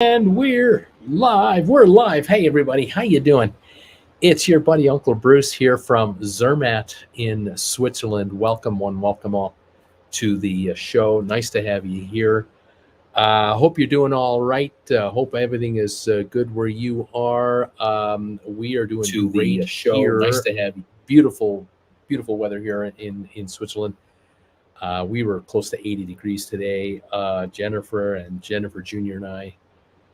And we're live. We're live. Hey everybody, how you doing? It's your buddy Uncle Bruce here from Zermatt in Switzerland. Welcome one, welcome all to the show. Nice to have you here. Hope you're doing all right. Hope everything is good where you are. We are doing To great the show. here. Nice to have you. Beautiful weather here in Switzerland. We were close to 80 degrees today. Jennifer Jr. and I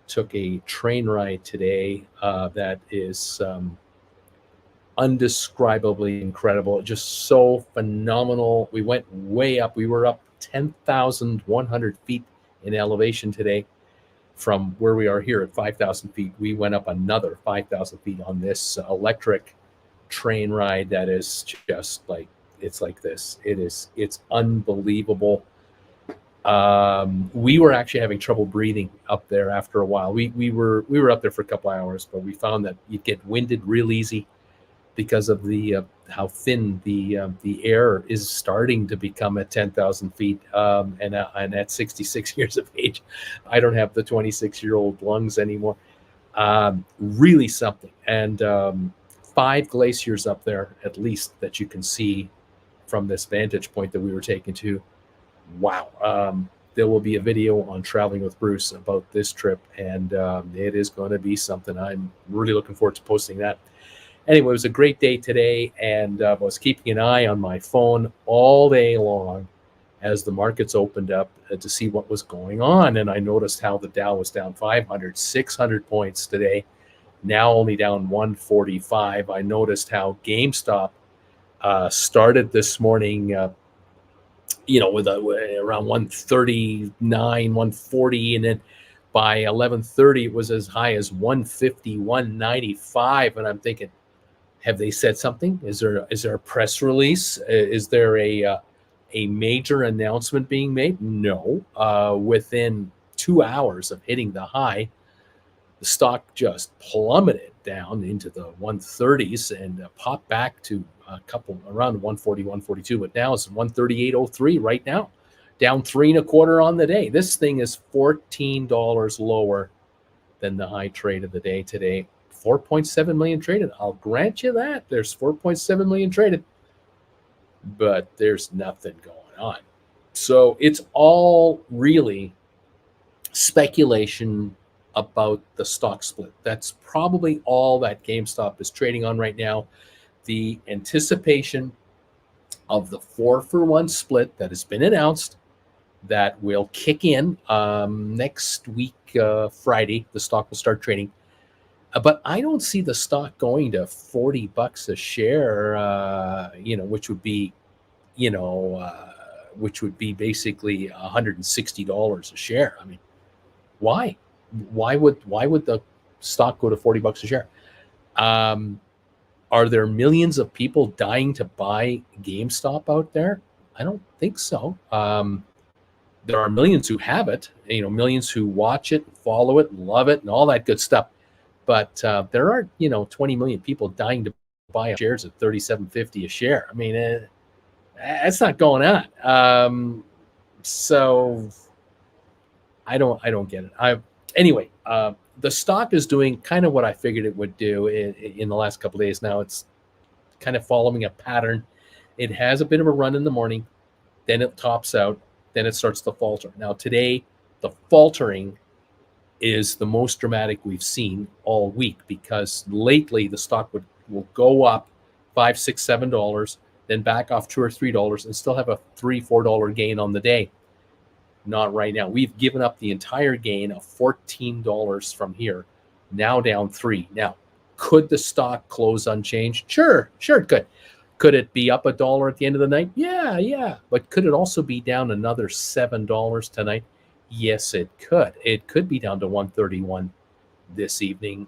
took a train ride today that is undescribably incredible, just so phenomenal. We went way up. We were up 10,100 feet in elevation today from where we are here at 5,000 feet. We went up another 5,000 feet on this electric train ride that is just like, it's like this. It's unbelievable. We were actually having trouble breathing up there after a while. We were up there for a couple hours, but we found that you get winded real easy because of the how thin the air is starting to become at 10,000 feet. And at 66 years of age, I don't have the 26-year-old lungs anymore. Really something. And 5 glaciers up there, at least, that you can see from this vantage point that we were taken to. Wow. There will be a video on Traveling with Bruce about this trip, and it is going to be something. I'm really looking forward to posting that. Anyway, it was a great day today, and I was keeping an eye on my phone all day long as the markets opened up to see what was going on. And I noticed how the Dow was down 500, 600 points today, now only down 145. I noticed how GameStop started this morning with around 139, 140, and then by 11:30 it was as high as 150, 195. And I'm thinking, have they said something? Is there a press release? Is there a major announcement being made? No. Within 2 hours of hitting the high, the stock just plummeted down into the 130s and popped back to a couple around 140, 142, but now it's 138.03 right now, down 3.25 on the day. This thing is $14 lower than the high trade of the day today. 4.7 million traded. I'll grant you that. There's 4.7 million traded, but there's nothing going on. So it's all really speculation about the stock split. That's probably all that GameStop is trading on right now. The anticipation of the 4-for-1 split that has been announced that will kick in next week, Friday. The stock will start trading. But I don't see the stock going to $40 a share, which would be, basically $160 a share. I mean, why? Why would the stock go to $40 a share? Are there millions of people dying to buy GameStop out there? I don't think so. There are millions who have it, millions who watch it, follow it, love it, and all that good stuff. But there aren't, 20 million people dying to buy shares at $37.50 a share. I mean, that's not going on. So I don't get it. Anyway, the stock is doing kind of what I figured it would do in the last couple of days. Now it's kind of following a pattern. It has a bit of a run in the morning, then it tops out, then it starts to falter. Now today, the faltering is the most dramatic we've seen all week, because lately the stock will go up $5, $6, $7, then back off $2 or $3 and still have a $3, $4 gain on the day. Not right now. We've given up the entire gain of $14 from here, now down $3. Now, could the stock close unchanged? Sure it could. Could it be up $1 at the end of the night? Yeah. But could it also be down another $7 tonight? Yes, it could. It could be down to 131 this evening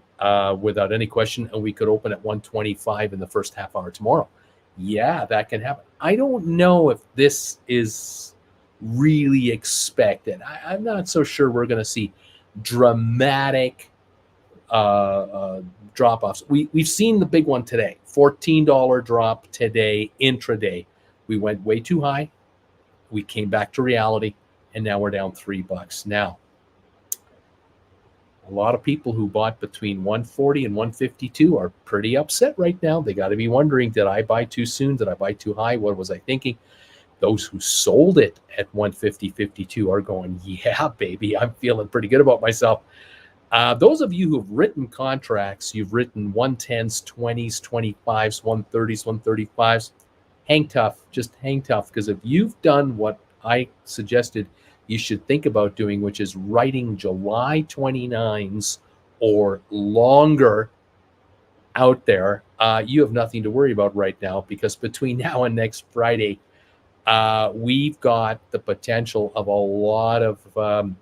without any question, and we could open at 125 in the first half hour tomorrow. Yeah, that can happen. I don't know if this is really expected. I'm not so sure we're going to see dramatic drop-offs. We've seen the big one today, $14 drop today, intraday. We went way too high. We came back to reality, and now we're down $3. Now, A lot of people who bought between 140 and 152 are pretty upset right now. They got to be wondering, did I buy too soon? Did I buy too high? What was I thinking? Those who sold it at 150.52 are going, yeah, baby, I'm feeling pretty good about myself. Those of you who've written contracts, you've written 110s, 20s, 25s, 130s, 135s, hang tough. Just hang tough, because if you've done what I suggested you should think about doing, which is writing July 29s or longer out there, you have nothing to worry about right now, because between now and next Friday, we've got the potential of a lot of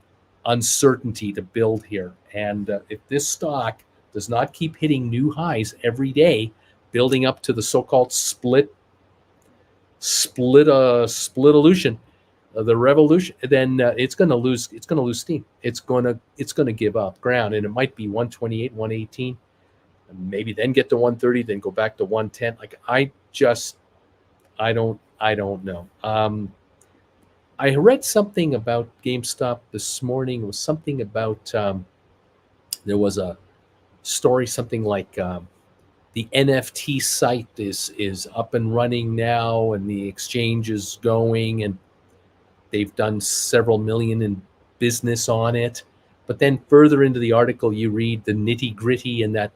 uncertainty to build here. And if this stock does not keep hitting new highs every day, building up to the so-called split-illusion, the revolution, then it's going to lose steam. It's going to give up ground, and it might be 128, 118, and maybe then get to 130, then go back to 110. Like I don't know. I read something about GameStop this morning. It was something about there was a story, something like the NFT site is up and running now, and the exchange is going, and they've done several million in business on it. But then further into the article, you read the nitty gritty, and that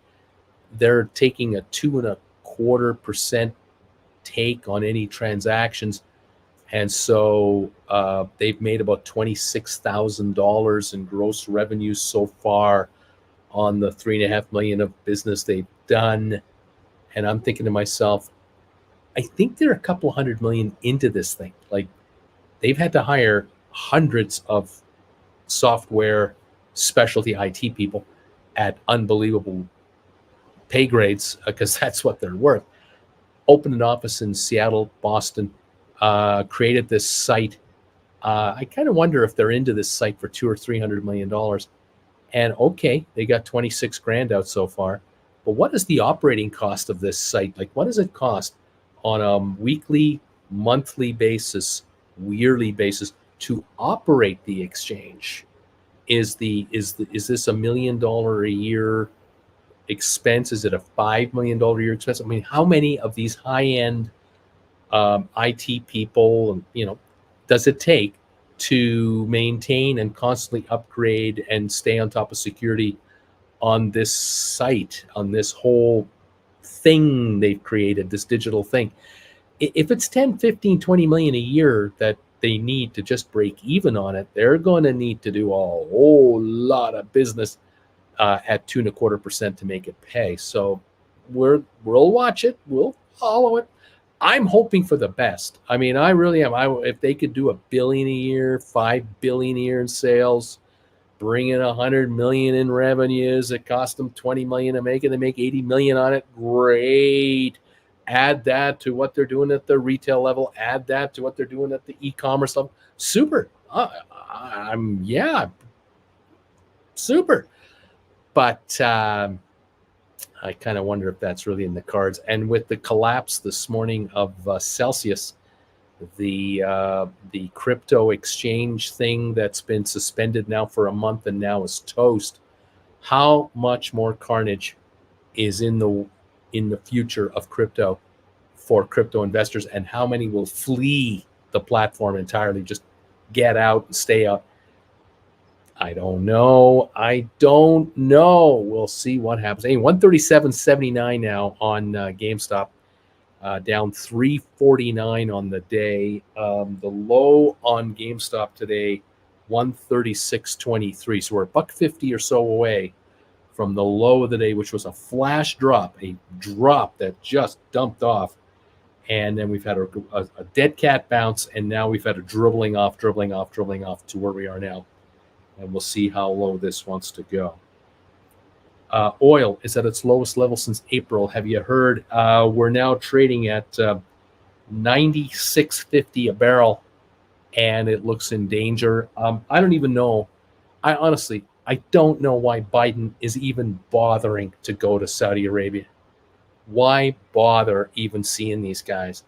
they're taking a 2.25% take on any transactions. And so they've made about $26,000 in gross revenue so far on the $3.5 million of business they've done. And I'm thinking to myself, I think they're a couple $100 million into this thing. Like, they've had to hire hundreds of software specialty IT people at unbelievable pay grades, because that's what they're worth. Opened an office in Seattle, Boston, created this site. I kind of wonder if they're into this site for $200 or $300 million. And okay, they got 26 grand out so far. But what is the operating cost of this site? Like, what does it cost on a weekly, monthly basis, yearly basis to operate the exchange? Is this $1 million a year expense? Is it a $5 million a year expense? I mean, how many of these high-end IT people, does it take to maintain and constantly upgrade and stay on top of security on this site, on this whole thing they've created, this digital thing? If it's 10, 15, 20 million a year that they need to just break even on it, they're going to need to do a whole lot of business at 2.25% to make it pay. So we'll watch it. We'll follow it. I'm hoping for the best. I mean, I really am. If they could do $1 billion a year, $5 billion a year in sales, bring in $100 million in revenues, it cost them $20 million to make it, they make $80 million on it. Great. Add that to what they're doing at the retail level. Add that to what they're doing at the e-commerce level. Super. Super. But I kind of wonder if that's really in the cards. And with the collapse this morning of Celsius, the crypto exchange thing that's been suspended now for a month and now is toast, how much more carnage is in the future of crypto for crypto investors, and how many will flee the platform entirely, just get out and stay out? I don't know. We'll see what happens. Hey, 137.79 now on GameStop, down 349 on the day. The low on GameStop today, 136.23. So we're $1.50 or so away from the low of the day, which was a flash drop, a drop that just dumped off. And then we've had a dead cat bounce, and now we've had a dribbling off to where we are now. And we'll see how low this wants to go. Oil is at its lowest level since April. Have you heard? We're now trading at $96.50 a barrel, and it looks in danger. I don't even know. I don't know why Biden is even bothering to go to Saudi Arabia. Why bother even seeing these guys?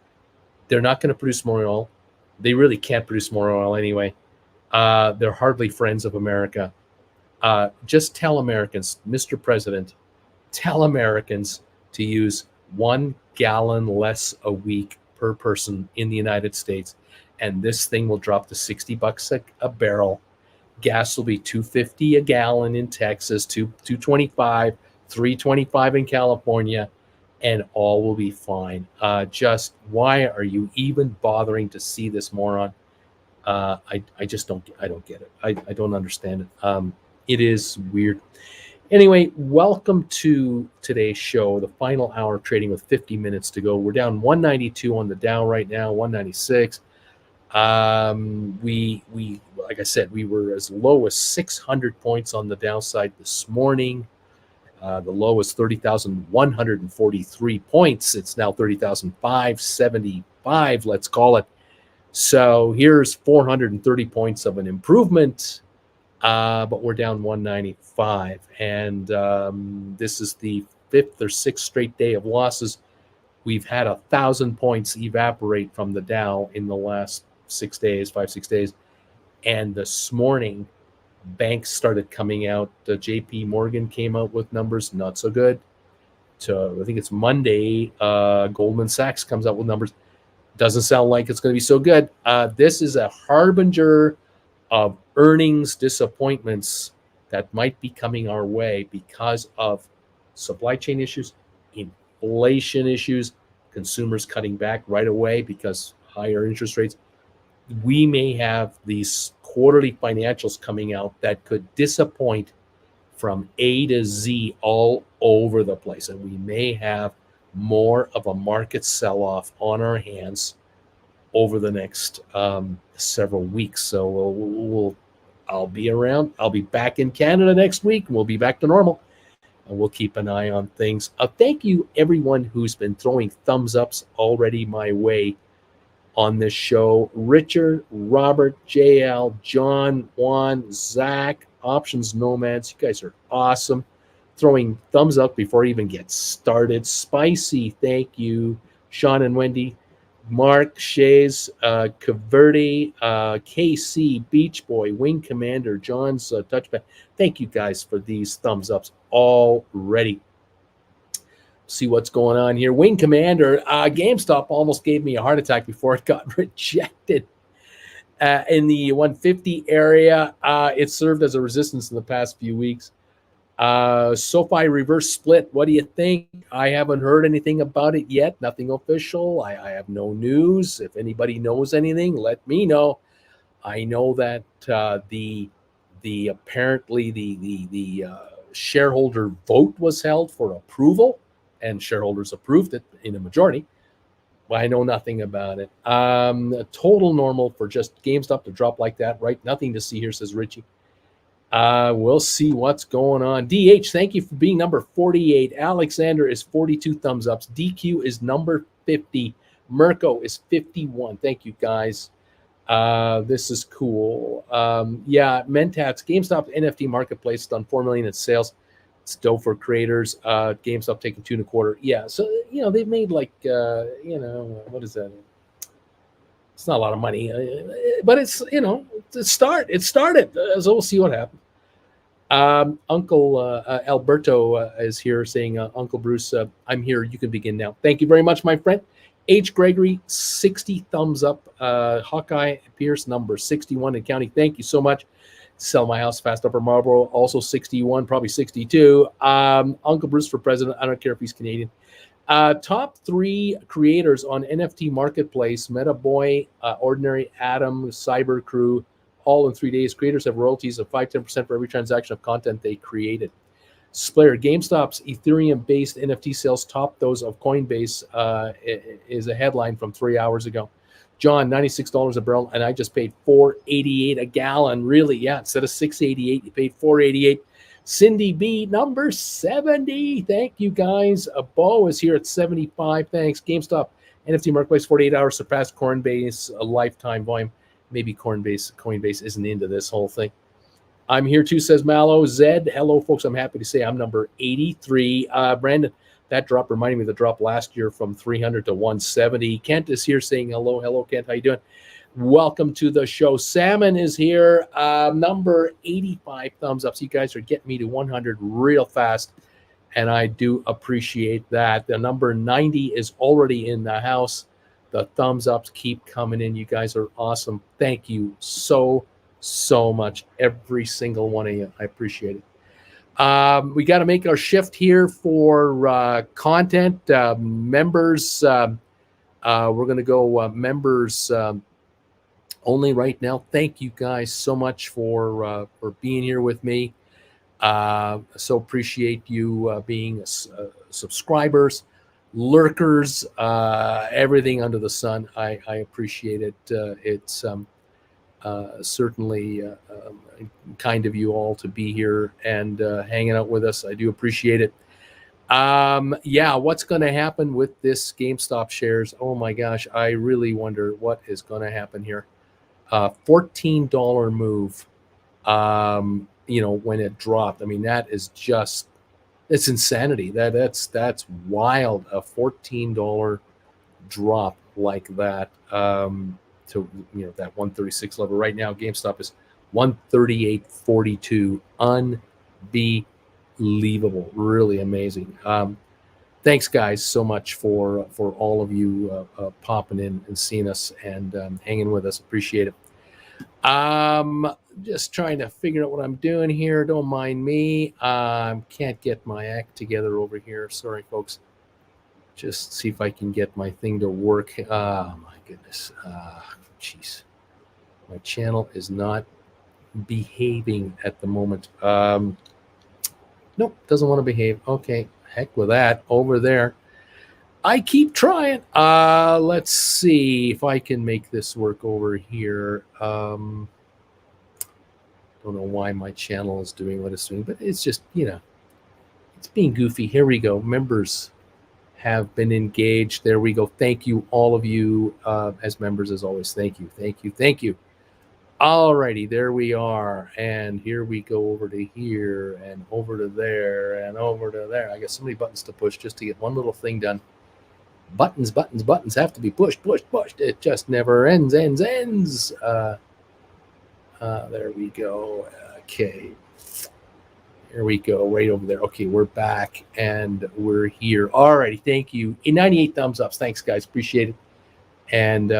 They're not going to produce more oil. They really can't produce more oil anyway. They're hardly friends of America. Just tell Americans, Mr. President, tell Americans to use 1 gallon less a week per person in the United States, and this thing will drop to $60 a barrel. Gas will be $2.50 a gallon in Texas, $2.25, $3.25 in California, and all will be fine. Just why are you even bothering to see this moron? I just don't get it. I don't understand it. It is weird. Anyway, welcome to today's show, the final hour of trading with 50 minutes to go. We're down 192 on the Dow right now, 196. We like I said, we were as low as 600 points on the downside this morning. The low is 30,143 points. It's now 30,575, let's call it. So here's 430 points of an improvement, but we're down 195. And this is the 5th or 6th straight day of losses. We've had 1,000 points evaporate from the Dow in the last 6 days, 5-6 days. And this morning, banks started coming out. JP Morgan came out with numbers, not so good. So I think it's Monday. Goldman Sachs comes out with numbers. Doesn't sound like it's going to be so good. This is a harbinger of earnings disappointments that might be coming our way because of supply chain issues, inflation issues, consumers cutting back right away because higher interest rates. We may have these quarterly financials coming out that could disappoint from A to Z all over the place. And we may have more of a market sell-off on our hands over the next several weeks. So I'll be around. I'll be back in Canada next week. We'll be back to normal. And we'll keep an eye on things. Thank you, everyone who's been throwing thumbs ups already my way on this show. Richard, Robert, JL, John, Juan, Zach, Options Nomads. You guys are awesome. Throwing thumbs up before I even get started. Spicy, thank you. Sean and Wendy, Mark, Shays, Caverdi, KC, Beach Boy, Wing Commander, John's Touchpad. Thank you guys for these thumbs ups already. See what's going on here. Wing Commander, GameStop almost gave me a heart attack before it got rejected. In the 150 area, it served as a resistance in the past few weeks. SoFi reverse split. What do you think? I haven't heard anything about it yet. Nothing official. I have no news. If anybody knows anything, let me know. I know that the apparently the shareholder vote was held for approval, and shareholders approved it in a majority. Well, I know nothing about it. Total normal for just GameStop to drop like that, right? Nothing to see here, says Richie. We'll see what's going on. DH, thank you for being number 48. Alexander is 42 thumbs ups. DQ is number 50. Mirko is 51. Thank you, guys. This is cool. Yeah, Mentats, GameStop NFT marketplace done $4 million in sales. It's dope for creators. GameStop taking $2.25. Yeah, so they've made like what is that? It's not a lot of money, but it's it started. So we'll see what happens. Uncle Alberto is here saying, Uncle Bruce, I'm here. You can begin now. Thank you very much, my friend. H. Gregory, 60 thumbs up. Hawkeye Pierce, number 61 and counting. Thank you so much. Sell my house fast, Upper Marlboro, also 61, probably 62. Uncle Bruce for president. I don't care if he's Canadian. Top 3 creators on NFT Marketplace: Meta Boy, Ordinary Adam, Cyber Crew, all in 3 days. Creators have royalties of 5-10% for every transaction of content they created. Splayer, GameStop's Ethereum-based NFT sales top those of Coinbase, is a headline from 3 hours ago. John, $96 a barrel, and I just paid $4.88 a gallon. Really, yeah, instead of $6.88, you paid $4.88. Cindy B, number 70. Thank you, guys. Bo is here at 75. Thanks. GameStop, NFT Marketplace, 48 hours, surpassed Coinbase, a lifetime volume. Maybe Coinbase isn't into this whole thing. I'm here too, says Mallow. Zed, hello, folks. I'm happy to say I'm number 83. Brandon, that drop reminded me of the drop last year from 300 to 170. Kent is here saying hello. Hello, Kent. How you doing? Welcome to the show. Salmon is here. Number 85 thumbs up. So you guys are getting me to 100 real fast, and I do appreciate that. The number 90 is already in the house. The thumbs ups keep coming in. You guys are awesome. Thank you so much, every single one of you. I appreciate it. We got to make our shift here for content. Members, we're going to go members only right now. Thank you guys so much for being here with me. So appreciate you being subscribers, lurkers, everything under the sun. I appreciate it. It's certainly kind of you all to be here and hanging out with us. I do appreciate it. Yeah, what's going to happen with this GameStop shares? Oh my gosh, I really wonder what is going to happen here. $14 move, when it dropped. I mean, that is just, it's insanity. That's wild. A $14 drop like that to that 136 level. Right now, GameStop is 138.42. Unbelievable. Really amazing. Thanks, guys, so much for all of you popping in and seeing us and hanging with us. Appreciate it. Just trying to figure out what I'm doing here. Don't mind me. Can't get my act together over here. Sorry, folks. Just see if I can get my thing to work. Oh, my goodness. Jeez. My channel is not behaving at the moment. Nope, doesn't want to behave. Okay. Heck with that. Over there. I keep trying. Let's see if I can make this work over here. Don't know why my channel is doing what it's doing, but it's just, it's being goofy. Here we go. Members have been engaged. There we go. Thank you, all of you, as members, as always. Thank you, thank you, thank you. All righty, there we are. And here we go over to here and over to there and over to there. I got so many buttons to push just to get one little thing done. Buttons have to be pushed. It just never ends. There we go. Okay. Here we go, right over there. Okay, we're back and we're here. All righty, thank you. 98 thumbs ups. Thanks, guys. Appreciate it. And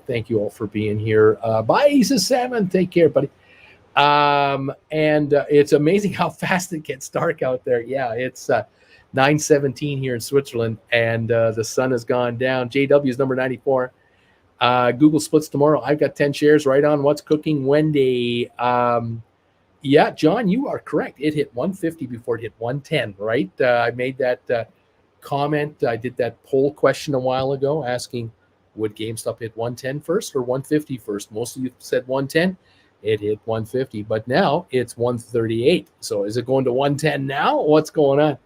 thank you all for being here. Bye, Aces Salmon. Take care, buddy. And it's amazing how fast it gets dark out there. Yeah, it's 9:17 here in Switzerland, and the sun has gone down. JW is number 94. Google splits tomorrow. I've got 10 shares. Right on. What's cooking, Wendy? Yeah, John, you are correct. It hit 150 before it hit 110, right? I made that comment. I did that poll question a while ago asking, would GameStop hit 110 first or 150 first? Most of you said 110. It hit 150, but now it's 138. So is it going to 110 now? What's going on?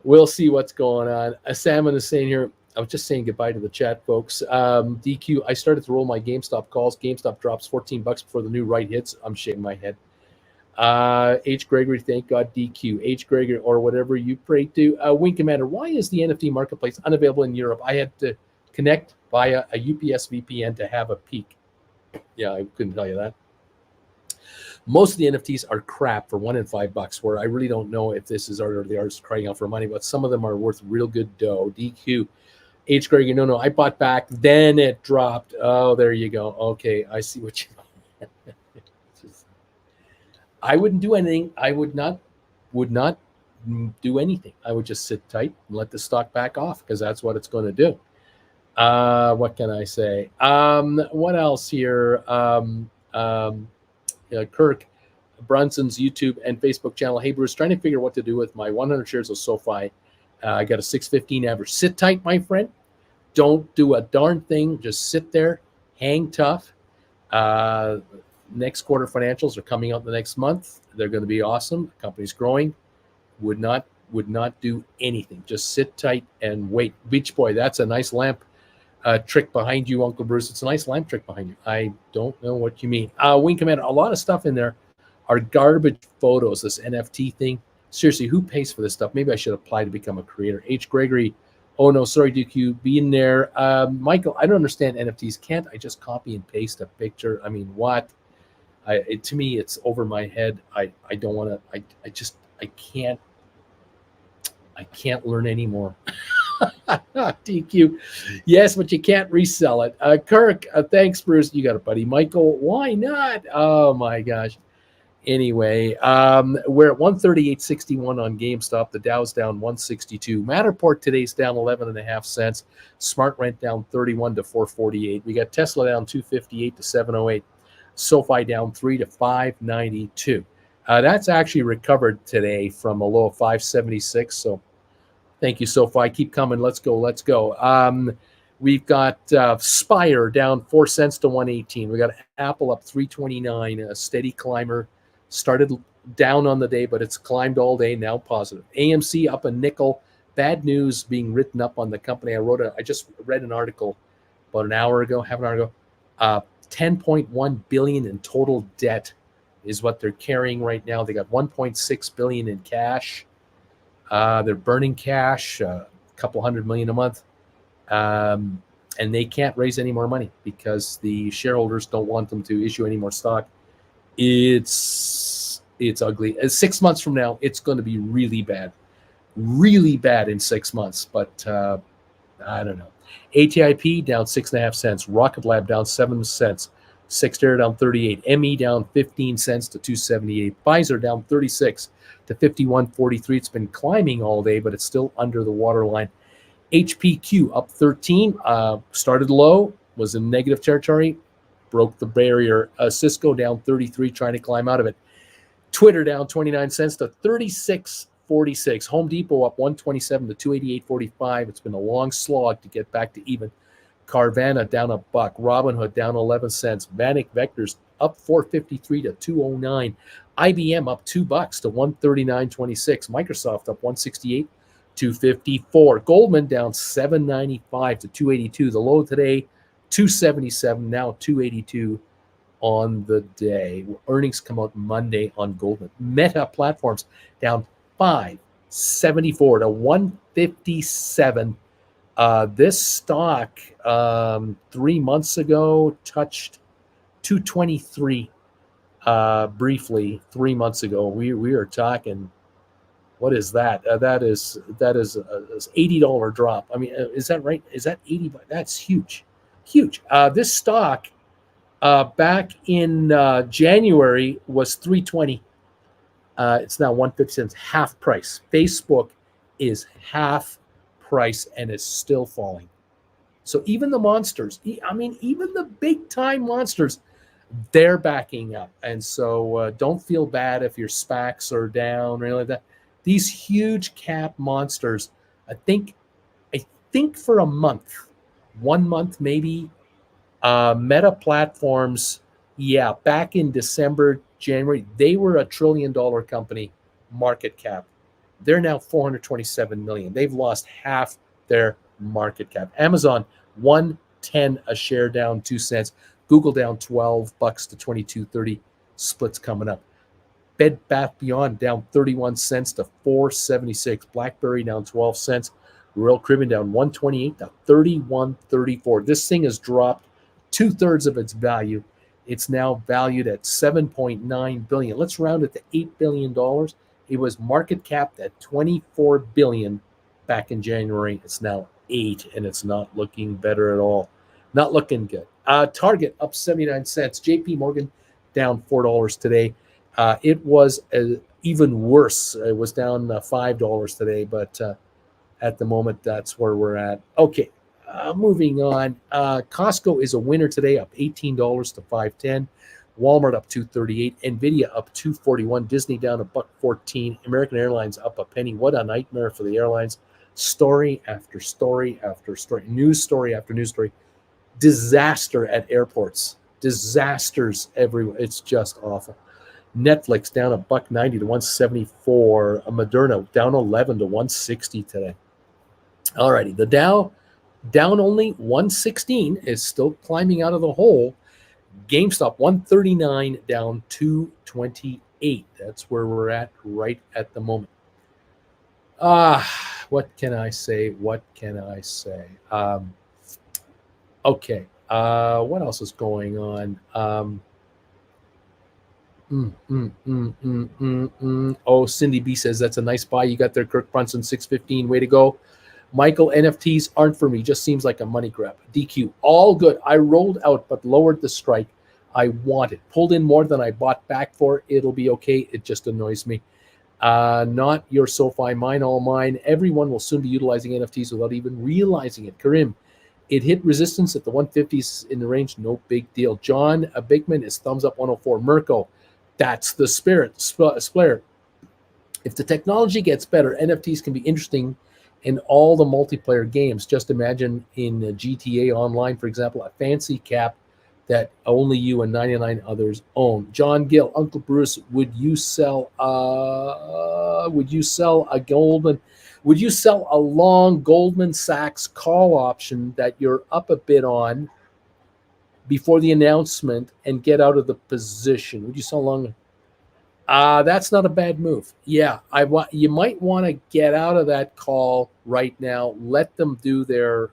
We'll see what's going on. Salmon is saying here, I was just saying goodbye to the chat, folks. DQ, I started to roll my GameStop calls. GameStop drops $14 before the new right hits. I'm shaking my head. H. Gregory, thank God, DQ. H. Gregory, or whatever you pray to. Wing Commander, why is the NFT marketplace unavailable in Europe? I had to connect via a UPS VPN to have a peek. Yeah, I couldn't tell you that. Most of the NFTs are crap for $1 and $5, where I really don't know if this is art or the artist crying out for money, but some of them are worth real good dough. DQ. H. Gregory, no, I bought back, then it dropped. Oh, there you go. Okay, I see what you I wouldn't do anything. I would not do anything. I would just sit tight and let the stock back off because that's what it's going to do. What can I say? What else here? Kirk Brunson's YouTube and Facebook channel. Hey, Bruce, trying to figure what to do with my 100 shares of SoFi. I got a 615 average. Sit tight, my friend. Don't do a darn thing. Just sit there, hang tough. Next quarter financials are coming out the next month. They're going to be awesome. The company's growing. Would not do anything. Just sit tight and wait. Beach Boy, that's a nice lamp trick behind you, Uncle Bruce. It's a nice lamp trick behind you. I don't know what you mean. Wing Commander, a lot of stuff in there are garbage photos, this NFT thing. Seriously, who pays for this stuff? Maybe I should apply to become a creator. H. Gregory, Oh no, sorry, DQ, being there. Michael, I don't understand NFTs. Can't I just copy and paste a picture? I mean, what? To me, it's over my head. I don't want to. I can't learn anymore. DQ, yes, but you can't resell it. Kirk, thanks, Bruce. You got it, buddy. Michael, why not? Oh my gosh. Anyway, we're at 138.61 on GameStop. The Dow's down 162. Matterport today's down 11.5 cents. Smart Rent down 31 to 448. We got Tesla down 258 to 708. SoFi down 3 to 592. That's actually recovered today from a low of 576. So thank you, SoFi. Keep coming. Let's go. Let's go. We've got Spire down 4 cents to 118. We got Apple up 329, a steady climber. Started down on the day, but it's climbed all day, now positive. AMC up a nickel. Bad news being written up on the company. I just read an article about an hour ago, half an hour ago. 10.1 billion in total debt is what they're carrying right now. They got 1.6 billion in cash. They're burning cash, a couple $100 million a month. And they can't raise any more money because the shareholders don't want them to issue any more stock. It's ugly. 6 months from now, it's going to be really bad in 6 months. But I don't know. ATIP down 6.5 cents. Rocket Lab down 7 cents. Cyxtera down 38. ME down 15 cents to 278. Pfizer down 36 to 51.43. It's been climbing all day, but it's still under the waterline. HPQ up 13. Started low, was in negative territory, broke the barrier. Cisco down 33, trying to climb out of it. Twitter down 29 cents to 36.46. Home Depot up 127 to 288.45. It's been a long slog to get back to even. Carvana down $1. Robinhood down 11 cents. Vanek Vectors up 4.53 to 209. IBM up $2 to 139.26. Microsoft up 168. 254. Goldman down 795 to 282. The low today, 277. Now 282 on the day. Earnings come out Monday on Goldman. Meta Platforms down 574 to 157. This stock 3 months ago touched 223 briefly 3 months ago. We are talking. What is that? That is $80 drop. I mean, is that right? Is that 80? That's huge. This stock back in January was 320. It's now 150 cents, half price. Facebook is half price and is still falling. So even the monsters, even the big time monsters, they're backing up. And so don't feel bad if your SPACs are down or anything like that. These huge cap monsters, I think for a month, 1 month maybe, Meta Platforms, back in December, January, they were $1 trillion company market cap. They're now 427 million. They've lost half their market cap. Amazon, 110 a share, down 2 cents. Google down $12 to 22.30. Splits coming up. Bed Bath Beyond down 31 cents to 4.76. BlackBerry down 12 cents. Royal Caribbean down 128 to 31.34. This thing has dropped 2/3 of its value. It's now valued at $7.9 billion. Let's round it to $8 billion. It was market capped at $24 billion back in January. It's now $8 billion, and it's not looking better at all. Not looking good. Target up 79 cents. JP Morgan down $4 today. It was even worse. It was down $5 today, but at the moment, that's where we're at. Okay, moving on. Costco is a winner today, up $18 to $5.10. Walmart up $2.38. Nvidia up $2.41. Disney down $1.14. American Airlines up a penny. What a nightmare for the airlines. Story after story after story. News story after news story. Disaster at airports. Disasters everywhere. It's just awful. Netflix down $1.90 to $174. Moderna down 11 to 160 today. All righty, the Dow down only 116, is still climbing out of the hole. GameStop 139 down 228. That's where we're at right at the moment. What can I say? What can I say? Okay. What else is going on? Oh, Cindy B says that's a nice buy. You got there, Kirk Brunson, 615. Way to go. Michael, NFTs aren't for me. Just seems like a money grab. DQ, all good. I rolled out but lowered the strike. I want it. Pulled in more than I bought back for. It'll be okay. It just annoys me. Not your SoFi, mine, all mine. Everyone will soon be utilizing NFTs without even realizing it. Karim, it hit resistance at the 150s in the range. No big deal. John Bigman is thumbs up 104. Mirko, that's the spirit. Splair. If the technology gets better, NFTs can be interesting in all the multiplayer games. Just imagine in GTA Online, for example, a fancy cap that only you and 99 others own. John Gill, Uncle Bruce, would you sell a long Goldman Sachs call option that you're up a bit on before the announcement and get out of the position? Would you sell long? That's not a bad move. Yeah, you might want to get out of that call right now. Let them do their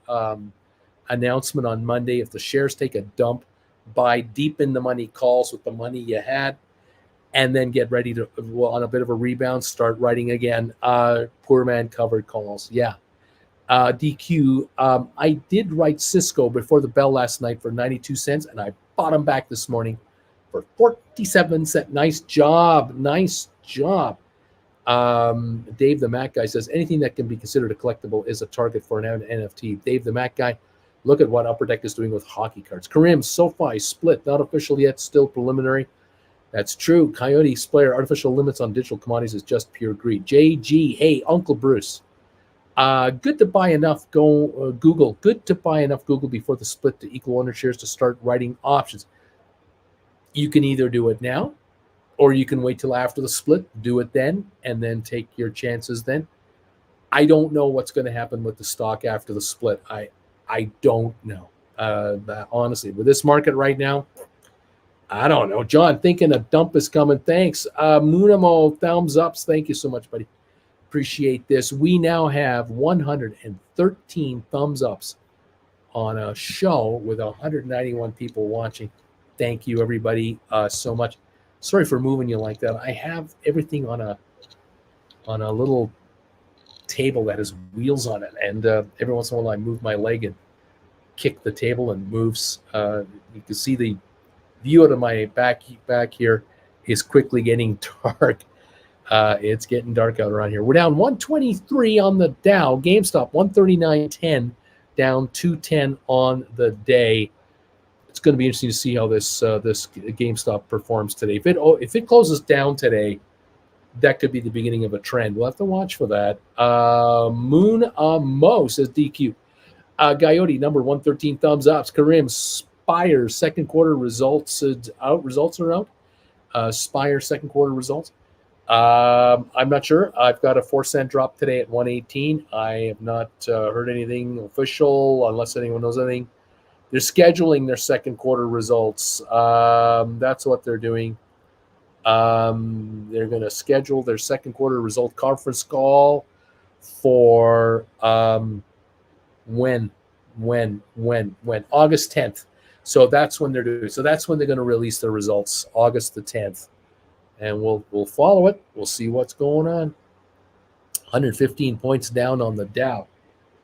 announcement on Monday. If the shares take a dump, buy deep in the money calls with the money you had, and then get ready to, on a bit of a rebound, start writing again. Poor man covered calls. Yeah. DQ, I did write Cisco before the bell last night for 92 cents, and I bought them back this morning for 47 cents. Nice job. Nice job. Dave the Mac guy says anything that can be considered a collectible is a target for an NFT. Dave the Mac guy, look at what Upper Deck is doing with hockey cards. Karim, SoFi split, not official yet, still preliminary. That's true. Coyote Splayer, artificial limits on digital commodities is just pure greed. JG, hey, Uncle Bruce. Good to buy enough Google. Good to buy enough Google before the split to equal owner shares to start writing options. You can either do it now, or you can wait till after the split, do it then, and then take your chances then. I don't know what's going to happen with the stock after the split. I don't know. Honestly, with this market right now, I don't know. John, thinking a dump is coming. Thanks. Munamo, thumbs ups. Thank you so much, buddy. Appreciate this. We now have 113 thumbs ups on a show with 191 people watching. Thank you, everybody, so much. Sorry for moving you like that. I have everything on a little table that has wheels on it, and every once in a while I move my leg and kick the table and moves. You can see the view out of my back here is quickly getting dark. It's getting dark out around here. We're down 123 on the Dow. GameStop 139.10, down 210 on the day. It's going to be interesting to see how this GameStop performs today. If it closes down today, that could be the beginning of a trend. We'll have to watch for that. Moon Mo says DQ. Coyote number 113 thumbs ups. Karim, Spire second quarter results out. Results are out. Spire second quarter results. I'm not sure. I've got a 4-cent drop today at 118. I have not heard anything official unless anyone knows anything. They're scheduling their second quarter results. That's what they're doing. They're going to schedule their second quarter result conference call for when August 10th. So that's when they're doing. So that's when they're going to release their results, August the 10th, and we'll follow it. We'll see what's going on. 115 points down on the Dow.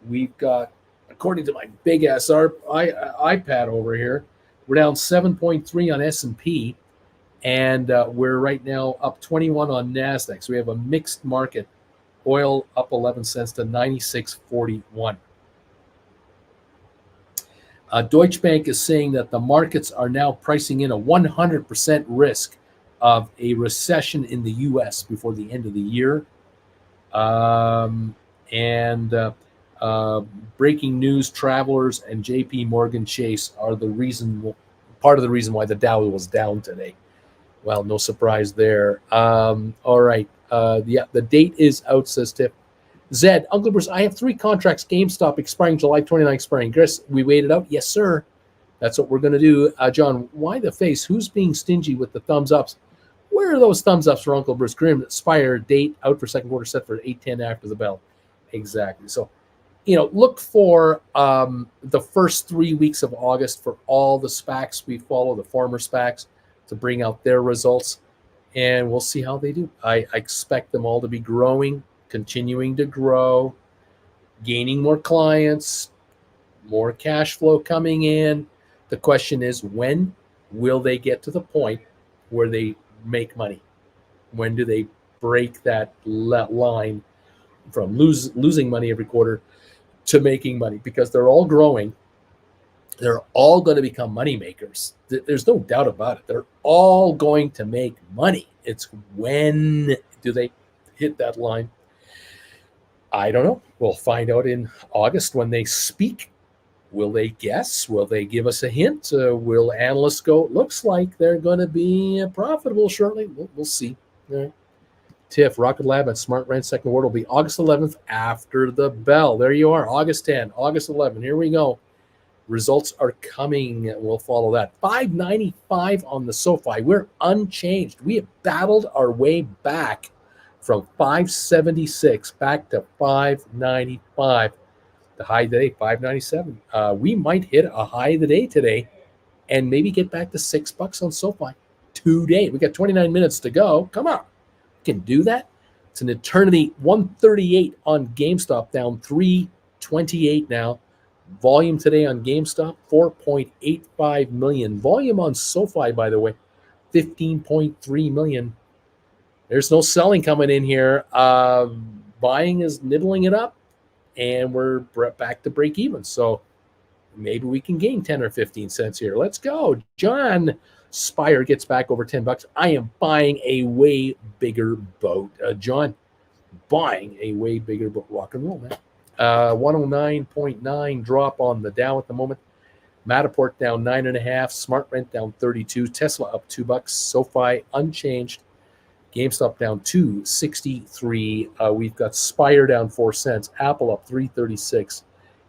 We've got, according to my big ass iPad over here, we're down 7.3 on S&P, and we're right now up 21 on NASDAQ. So we have a mixed market. Oil up 11 cents to 96.41. Deutsche Bank is saying that the markets are now pricing in a 100% risk of a recession in the U.S. before the end of the year. Breaking news, Travelers and J.P. Morgan Chase are part of the reason why the Dow was down today. Well, no surprise there. All right. The date is out, says Tip. Zed, Uncle Bruce, I have 3 contracts, GameStop expiring July 29 expiring. Chris, we waited out? Yes, sir. That's what we're going to do. John, why the face? Who's being stingy with the thumbs ups? Where are those thumbs ups for Uncle Bruce? Grim, Spire, date out for second quarter set for 8:10 after the bell. Exactly. So, look for the first 3 weeks of August for all the SPACs we follow, the former SPACs, to bring out their results, and we'll see how they do. I expect them all to be growing, continuing to grow, gaining more clients, more cash flow coming in. The question is, when will they get to the point where they make money? When do they break that line from losing money every quarter to making money? Because they're all growing. They're all going to become money makers. There's no doubt about it. They're all going to make money. It's when do they hit that line? I don't know. We'll find out in August when they speak. Will they guess? Will they give us a hint? Will analysts go, looks like they're going to be profitable shortly? We'll see. All right. TIFF, Rocket Lab, and Smart Rent second award will be August 11th after the bell. There you are, August 10, August 11. Here we go. Results are coming. We'll follow that. 595 on the SoFi. We're unchanged. We have battled our way back from 576 back to 595. The high today, 597. We might hit a high of the day today and maybe get back to $6 on SoFi today. We got 29 minutes to go. Come on. We can do that. It's an eternity. 138 on GameStop, down 328 now. Volume today on GameStop, 4.85 million. Volume on SoFi, by the way, 15.3 million. There's no selling coming in here. Buying is nibbling it up, and we're back to break even. So maybe we can gain 10 or 15 cents here. Let's go. John Spire gets back over $10. I am buying a way bigger boat. John, buying a way bigger boat. Rock and roll, man. 109.9 drop on the Dow at the moment. Matterport down 9.5. Smart Rent down 32. Tesla up $2. SoFi unchanged. GameStop down 263. We've got Spire down 4 cents. Apple up 336.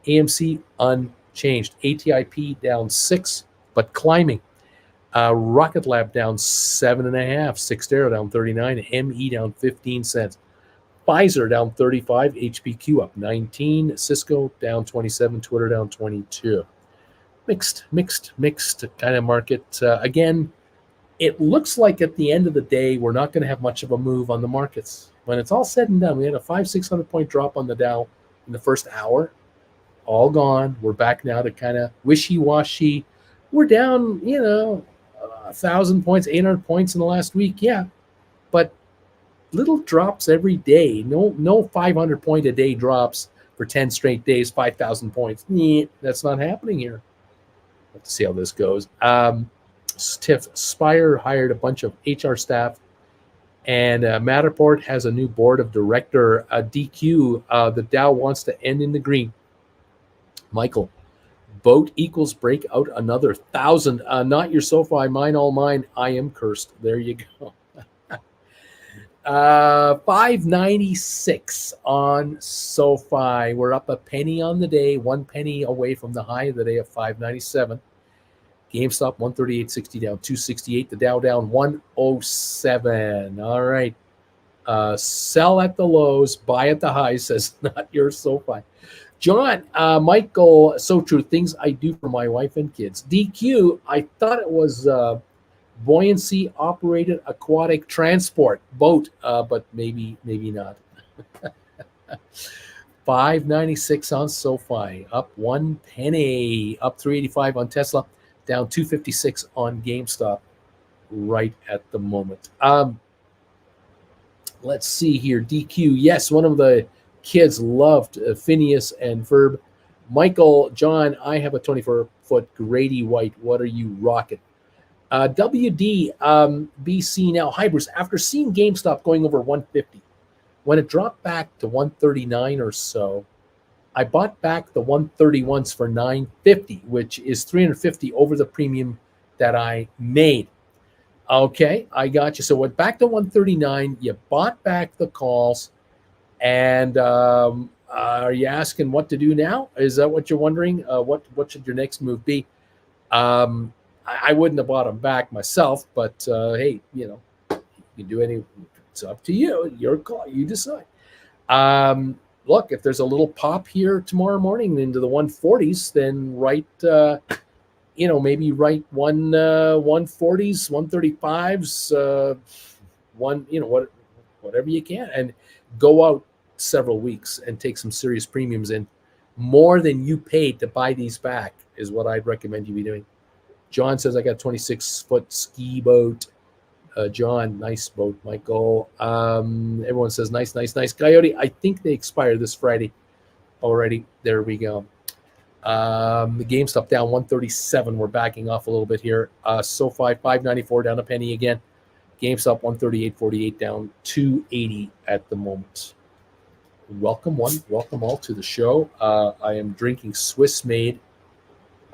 AMC unchanged. ATIP down 6, but climbing. Rocket Lab down 7.5. Sixtero down 39. ME down 15 cents. Pfizer down 35. HPQ up 19. Cisco down 27. Twitter down 22. Mixed kind of market. Again, it looks like at the end of the day, we're not going to have much of a move on the markets. When it's all said and done, we had a 500-600 point drop on the Dow in the first hour. All gone. We're back now to kind of wishy-washy. We're down, 1,000 points, 800 points in the last week. Yeah, but little drops every day. No 500 point a day drops for 10 straight days, 5,000 points. That's not happening here. Let's see how this goes. TIFF, Spire hired a bunch of HR staff, and Matterport has a new board of director. DQ, the Dow wants to end in the green. Michael, boat equals break out another 1,000. Not your SoFi, mine, all mine. I am cursed. There you go. 596 on SoFi. We're up a penny on the day, 1 penny away from the high of the day of 597. GameStop 138.60 down 268. The Dow down 107. All right. Sell at the lows, buy at the highs, says not your SoFi. John, Michael, so true. Things I do for my wife and kids. DQ, I thought it was buoyancy operated aquatic transport boat, but maybe not. 596 on SoFi, up 1 penny, up 385 on Tesla, down 256 on GameStop right at the moment. Let's see here. DQ, yes, one of the kids loved Phineas and Ferb. Michael, John, I have a 24-foot Grady White. What are you rocking? WD, BC now hybrids. After seeing GameStop going over 150, when it dropped back to 139 or so, I bought back the 131s for 950, which is 350 over the premium that I made. Okay, I got you. So went back to 139. You bought back the calls, and are you asking what to do now? Is that what you're wondering? What should your next move be? I wouldn't have bought them back myself, but hey, you can do any. It's up to you. Your call. You decide. look, if there's a little pop here tomorrow morning into the 140s, then maybe write 140s, 135s, whatever you can, and go out several weeks and take some serious premiums in. More than you paid to buy these back is what I'd recommend you be doing. John says, I got a 26-foot ski boat. John, nice boat, Michael. Everyone says, nice. Coyote, I think they expire this Friday already. There we go. The GameStop down 137. We're backing off a little bit here. SoFi 594 down a penny again. GameStop 138.48 down 280 at the moment. Welcome all to the show. I am drinking Swiss-made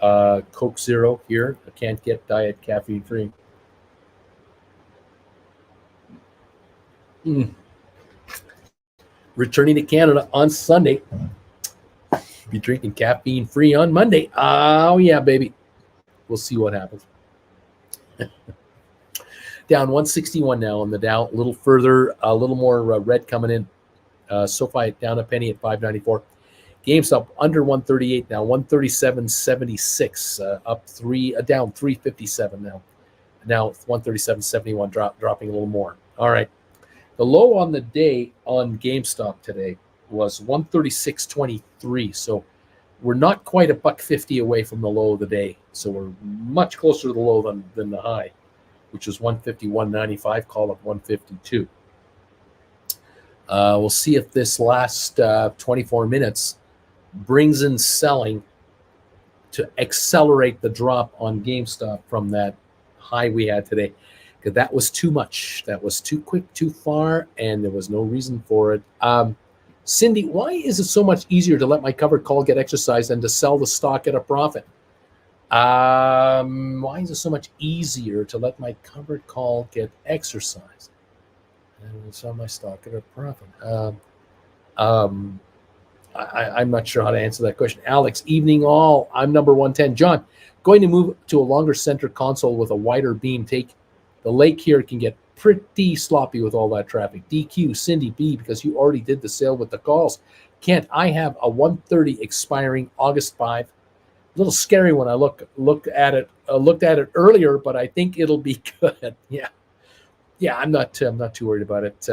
Coke Zero here. I can't get diet caffeine free. Returning to Canada on Sunday. Be drinking caffeine free on Monday. Oh yeah, baby. We'll see what happens. Down 161 now on the Dow. A little further, a little more red coming in. SoFi down a penny at 594. GameStop under 138 now, 137.76, up down 357 now. Now 137.71, dropping a little more. All right. The low on the day on GameStop today was 136.23. So we're not quite $1.50 away from the low of the day. So we're much closer to the low than the high, which was 151.95. Call it 152. We'll see if this last 24 minutes brings in selling to accelerate the drop on GameStop from that high we had today. Because that was too much. That was too quick, too far, and there was no reason for it. Cindy, why is it so much easier to let my covered call get exercised than to sell the stock at a profit? Why is it so much easier to let my covered call get exercised and sell my stock at a profit? I'm not sure how to answer that question. Alex, evening all. I'm number 110. John, going to move to a longer center console with a wider beam. The lake here can get pretty sloppy with all that traffic. DQ, Cindy B, because you already did the sale with the calls. Kent, I have a 130 expiring August 5. A little scary when I looked at it earlier, but I think it'll be good. Yeah, I'm not too worried about it.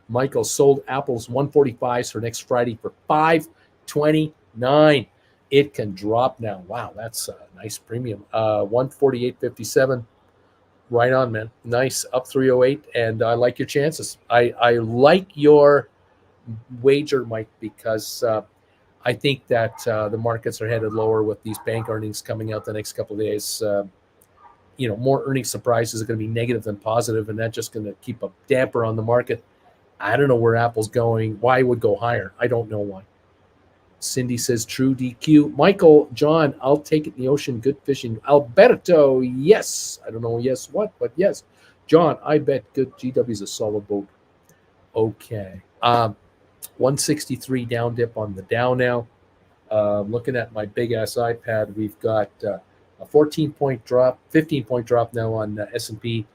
Michael sold Apple's 145s for next Friday for $529. It can drop now. Wow, that's a nice premium. 148.57. Right on, man. Nice, up 308, and I like your chances. I like your wager, Mike, because I think that the markets are headed lower with these bank earnings coming out the next couple of days. More earnings surprises are going to be negative than positive, and that's just going to keep a damper on the market. I don't know where Apple's going. Why it would go higher? I don't know why. Cindy says, true DQ. Michael, John, I'll take it in the ocean. Good fishing. Alberto, yes. I don't know yes what, but yes. John, I bet good. GW's a solid boat. Okay. 163 down dip on the Dow now. Looking at my big-ass iPad, we've got a 14-point drop, 15-point drop now on S&P,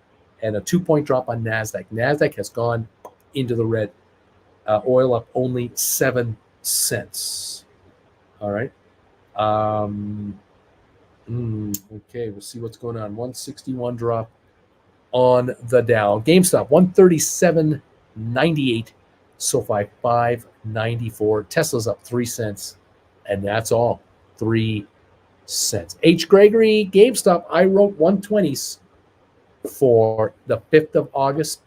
and a 2-point drop on NASDAQ. NASDAQ has gone into the red. Oil up only 7 cents. All right. Okay, we'll see what's going on. 161 drop on the Dow. GameStop 137.98. SoFi 5.94. Tesla's up 3 cents, and that's all. 3 cents. H. Gregory, GameStop. I wrote 120s for the 5th of August.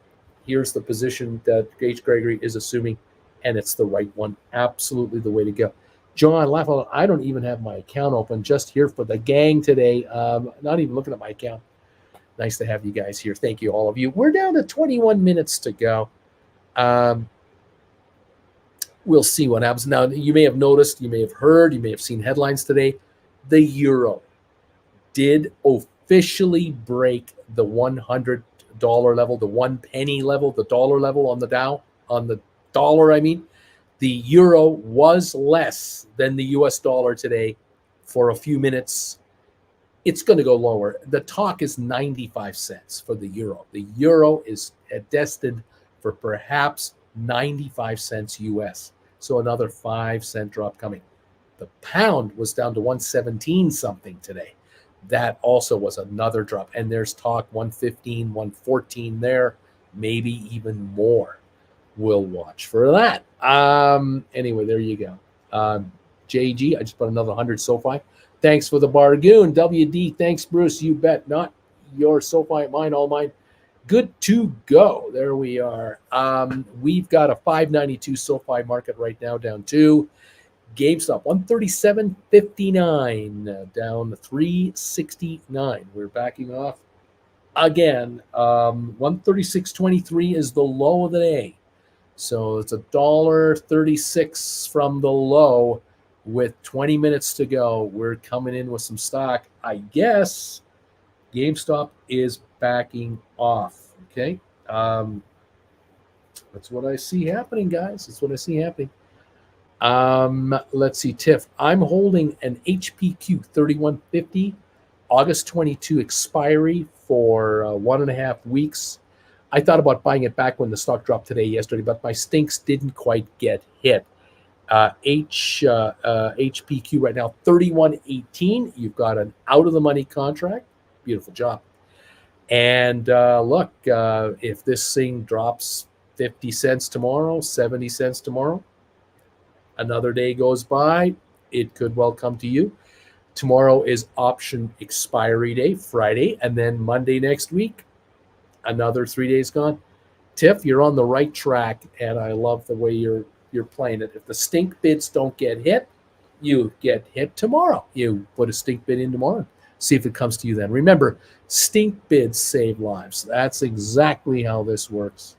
Here's the position that H. Gregory is assuming, and it's the right one. Absolutely the way to go. John, laugh out. I don't even have my account open. Just here for the gang today. Not even looking at my account. Nice to have you guys here. Thank you, all of you. We're down to 21 minutes to go. We'll see what happens. Now, you may have noticed, you may have heard, you may have seen headlines today. The euro did officially break the $100 level, the 1 penny level, the dollar level on the Dow, on the dollar, I mean. The euro was less than the US dollar today for a few minutes. It's going to go lower. The talk is 95 cents for the euro. The euro is destined for perhaps 95 cents US. So another 5-cent drop coming. The pound was down to 117 something today. That also was another drop. And there's talk 115, 114 there, maybe even more. We'll watch for that. Anyway, there you go. JG, I just put another 100 SoFi. Thanks for the bargain. WD, thanks, Bruce. You bet. Not your SoFi, mine, all mine. Good to go. There we are. We've got a 592 SoFi market right now, down 2. GameStop 137.59, down 369. We're backing off again. 136.23 is the low of the day. So it's $1.36 from the low with 20 minutes to go. We're coming in with some stock. I guess GameStop is backing off. Okay. That's what I see happening, guys. That's what I see happening. Let's see, Tiff. I'm holding an HPQ 3150 August 22 expiry for 1.5 weeks. I thought about buying it back when the stock dropped yesterday, but my stinks didn't quite get hit. HPQ right now, 3118. You've got an out of the money contract. Beautiful job. And look, if this thing drops 50 cents tomorrow, 70 cents tomorrow, another day goes by, it could well come to you. Tomorrow is option expiry day, Friday, and then Monday next week, another 3 days gone. Tiff, you're on the right track, and I love the way you're playing it. If the stink bids don't get hit, you get hit tomorrow. You put a stink bid in tomorrow, see if it comes to you then. Remember, stink bids save lives. That's exactly how this works.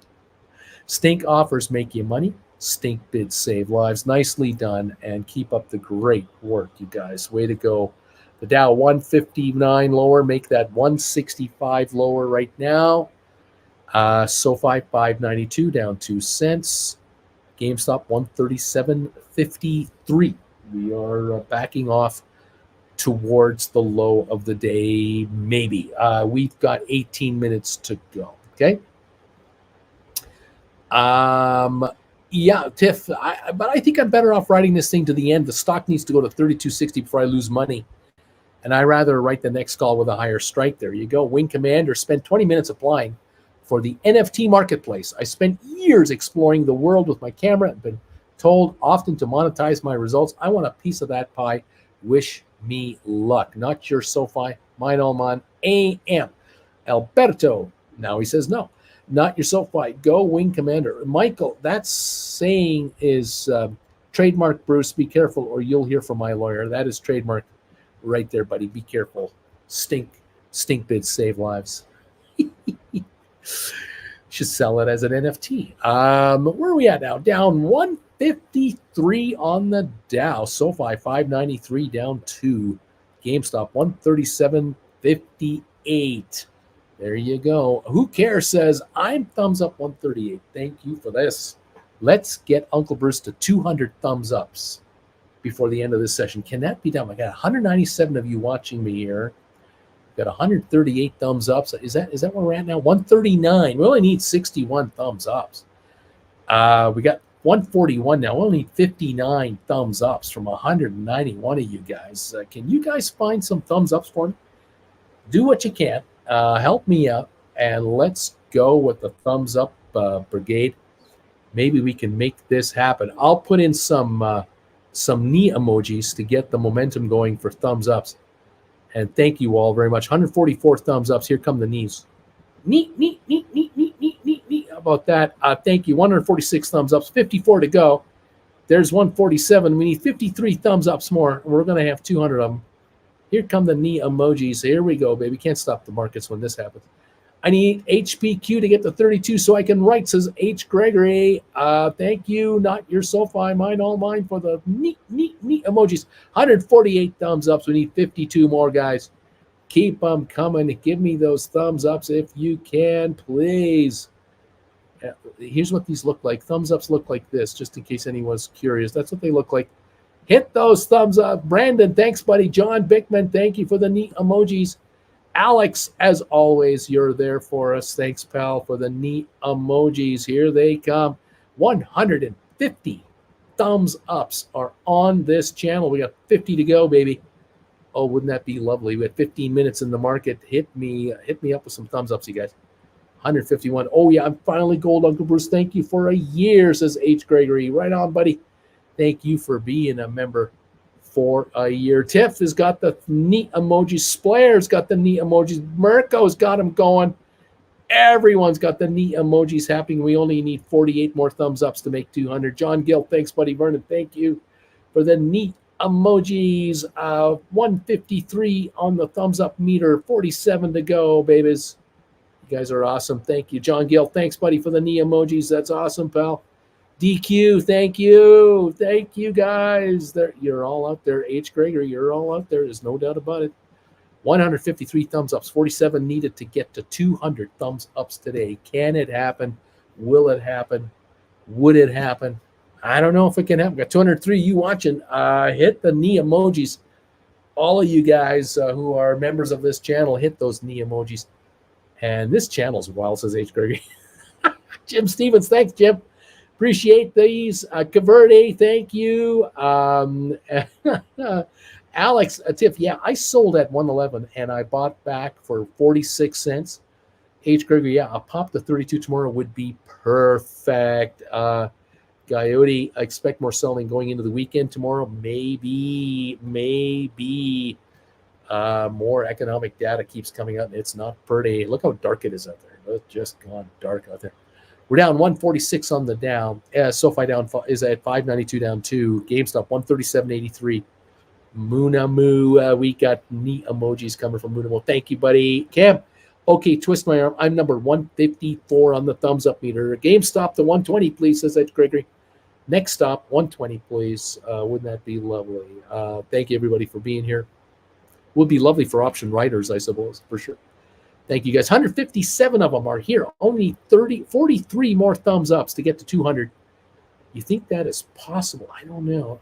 Stink offers make you money. Stink bids save lives. Nicely done, and keep up the great work, you guys. Way to go. The Dow 159 lower, make that 165 lower right now. SoFi 592 down 2 cents. GameStop 137.53. We are backing off towards the low of the day, maybe. We've got 18 minutes to go. Okay. Yeah, Tiff, but I think I'm better off riding this thing to the end. The stock needs to go to 32.60 before I lose money. And I rather write the next call with a higher strike. There you go. Wing Commander, spent 20 minutes applying for the NFT marketplace. I spent years exploring the world with my camera and been told often to monetize my results. I want a piece of that pie. Wish me luck. Not your SoFi, mine all mine. AM. Alberto. Now he says no. Not your SoFi. Go Wing Commander. Michael, that saying is trademark, Bruce. Be careful or you'll hear from my lawyer. That is trademark right there, buddy. Be careful. Stink bids save lives. Should sell it as an NFT. Where are we at now? Down 153 on the Dow. SoFi 593 down 2. GameStop 137.58. There you go. Who cares says, I'm thumbs up 138. Thank you for this. Let's get Uncle Bruce to 200 thumbs ups before the end of this session. Can that be done? I got 197 of you watching me here. Got 138 thumbs ups. Is that where we're at now? 139. We only need 61 thumbs ups. We got 141 now. We only need 59 thumbs ups from 191 of you guys. Can you guys find some thumbs ups for me? Do what you can. Help me out, and let's go with the thumbs up brigade. Maybe we can make this happen. I'll put in some knee emojis to get the momentum going for thumbs ups. And thank you all very much. 144 thumbs ups. Here come the knees. Neat. How about that? Thank you. 146 thumbs ups. 54 to go. There's 147. We need 53 thumbs ups more. We're going to have 200 of them. Here come the knee emojis. Here we go, baby. Can't stop the markets when this happens. I need HPQ to get to 32 so I can write, says H. Gregory. Thank you. Not your SoFi, mine, all mine for the neat emojis. 148 thumbs ups. We need 52 more, guys. Keep them coming. Give me those thumbs ups if you can, please. Here's what these look like. Thumbs ups look like this, just in case anyone's curious. That's what they look like. Hit those thumbs up. Brandon, thanks, buddy. John Bickman, thank you for the neat emojis. Alex, as always, you're there for us. Thanks, pal, for the neat emojis. Here they come. 150 thumbs ups are on this channel. We got 50 to go, baby. Oh, wouldn't that be lovely? We had 15 minutes in the market. Hit me up with some thumbs ups, you guys. 151. Oh, yeah, I'm finally gold, Uncle Bruce. Thank you for a year, says H. Gregory. Right on, buddy. Thank you for being a member for a year. Tiff has got the neat emojis. Splair's got the neat emojis. Mirko's got them going. Everyone's got the neat emojis happening. We only need 48 more thumbs ups to make 200. John Gill, thanks, buddy. Vernon, thank you for the neat emojis. 153 on the thumbs up meter. 47 to go, babies. You guys are awesome. Thank you. John Gill, thanks, buddy, for the knee emojis. That's awesome, pal. DQ, thank you. Thank you, guys. You're all out there. H. Gregory, you're all out there. There's no doubt about it. 153 thumbs ups. 47 needed to get to 200 thumbs ups today. Can it happen? Will it happen? Would it happen? I don't know if it can happen. Got 203 you watching. Hit the knee emojis. All of you guys who are members of this channel, hit those knee emojis. And this channel's wild, says H. Gregory. Jim Stevens, thanks, Jim. Appreciate these. Caverde, thank you. Alex, Tiff, yeah, I sold at 111 and I bought back for 46 cents. H. Gregory, yeah, I'll pop the 32 tomorrow would be perfect. Coyote, I expect more selling going into the weekend tomorrow. Maybe. More economic data keeps coming out. It's not pretty. Look how dark it is out there. It's just gone dark out there. We're down 146 on the down. SoFi down is at 592 down 2. GameStop 137.83. Moonamoo. We got neat emojis coming from Moonamoo. Thank you, buddy. Cam. Okay, twist my arm. I'm number 154 on the thumbs up meter. GameStop to 120, please, says Ed Gregory. Next stop, 120, please. Wouldn't that be lovely? Thank you, everybody, for being here. Would be lovely for option writers, I suppose, for sure. Thank you, guys. 157 of them are here. Only 43 more thumbs ups to get to 200. You think that is possible? I don't know.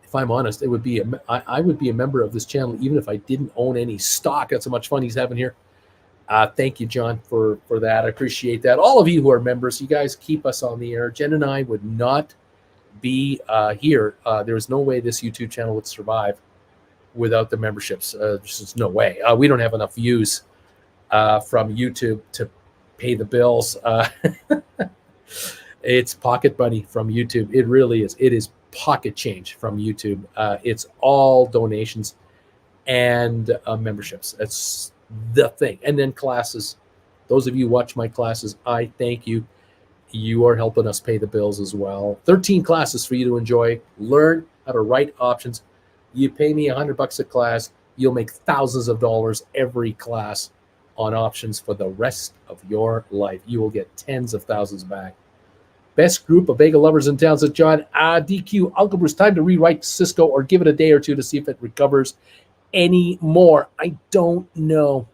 If I'm honest, it would be I would be a member of this channel even if I didn't own any stock. That's how much fun he's having here. Thank you, John, for that. I appreciate that. All of you who are members, you guys keep us on the air. Jen and I would not be here. There's no way this YouTube channel would survive without the memberships. There's just no way. We don't have enough views from YouTube to pay the bills. It's pocket money from YouTube. It really is. It is pocket change from YouTube. It's all donations and memberships. That's the thing. And then classes. Those of you who watch my classes, I thank you. You are helping us pay the bills as well. 13 classes for you to enjoy. Learn how to write options. You pay me $100 a class, you'll make thousands of dollars every class on options for the rest of your life. You will get tens of thousands back. Best group of bagel lovers in town, said John. DQ, Uncle Bruce, time to rewrite Cisco or give it a day or two to see if it recovers any more. I don't know.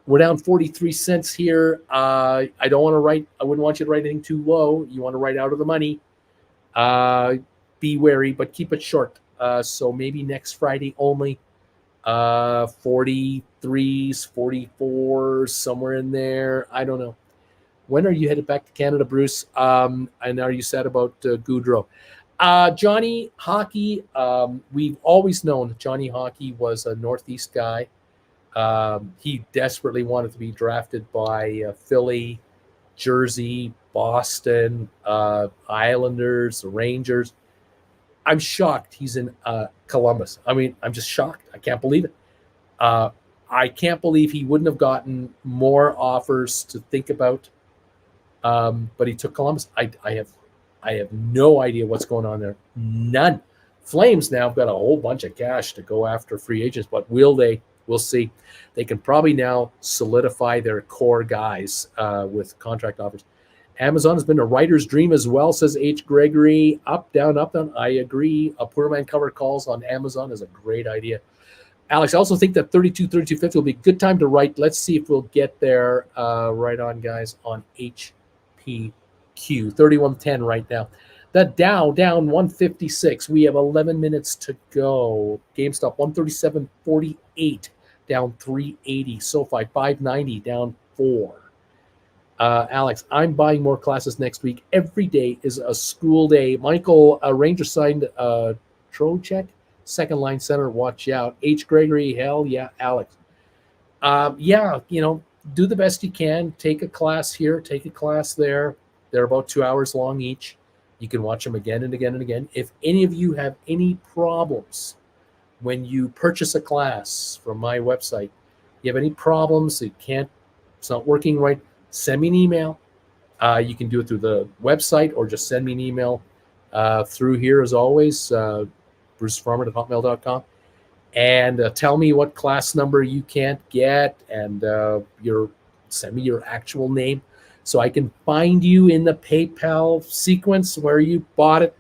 We're down 43 cents here. I don't want to write. I wouldn't want you to write anything too low. You want to write out of the money. Be wary, but keep it short. So maybe next Friday only. 43s, 44s, somewhere in there. I don't know. When are you headed back to Canada, Bruce? And are you sad about Goudreau? Johnny Hockey, we've always known Johnny Hockey was a Northeast guy. He desperately wanted to be drafted by Philly, Jersey, Boston, Islanders, Rangers. I'm shocked he's in Columbus. I mean, I'm just shocked. I can't believe it. I can't believe he wouldn't have gotten more offers to think about. But he took Columbus. I have no idea what's going on there. None. Flames now have got a whole bunch of cash to go after free agents, but will they? We'll see. They can probably now solidify their core guys with contract offers. Amazon has been a writer's dream as well, says H. Gregory. Up, down, up, down. I agree. A poor man cover calls on Amazon is a great idea. Alex, I also think that 32.50 will be a good time to write. Let's see if we'll get there. Right on, guys, on HPQ. 31.10 right now. The Dow down 156. We have 11 minutes to go. GameStop 137.48 down 380. SoFi 590 down 4. Alex, I'm buying more classes next week. Every day is a school day. Michael, Ranger signed Trocheck, second line center. Watch out. H. Gregory, hell yeah. Alex. Yeah, do the best you can. Take a class here, take a class there. They're about 2 hours long each. You can watch them again and again and again. If any of you have any problems when you purchase a class from my website, you have any problems, it's not working right, send me an email. You can do it through the website or just send me an email through here as always, brucefarmer@hotmail.com. And tell me what class number you can't get, and send me your actual name so I can find you in the PayPal sequence where you bought it.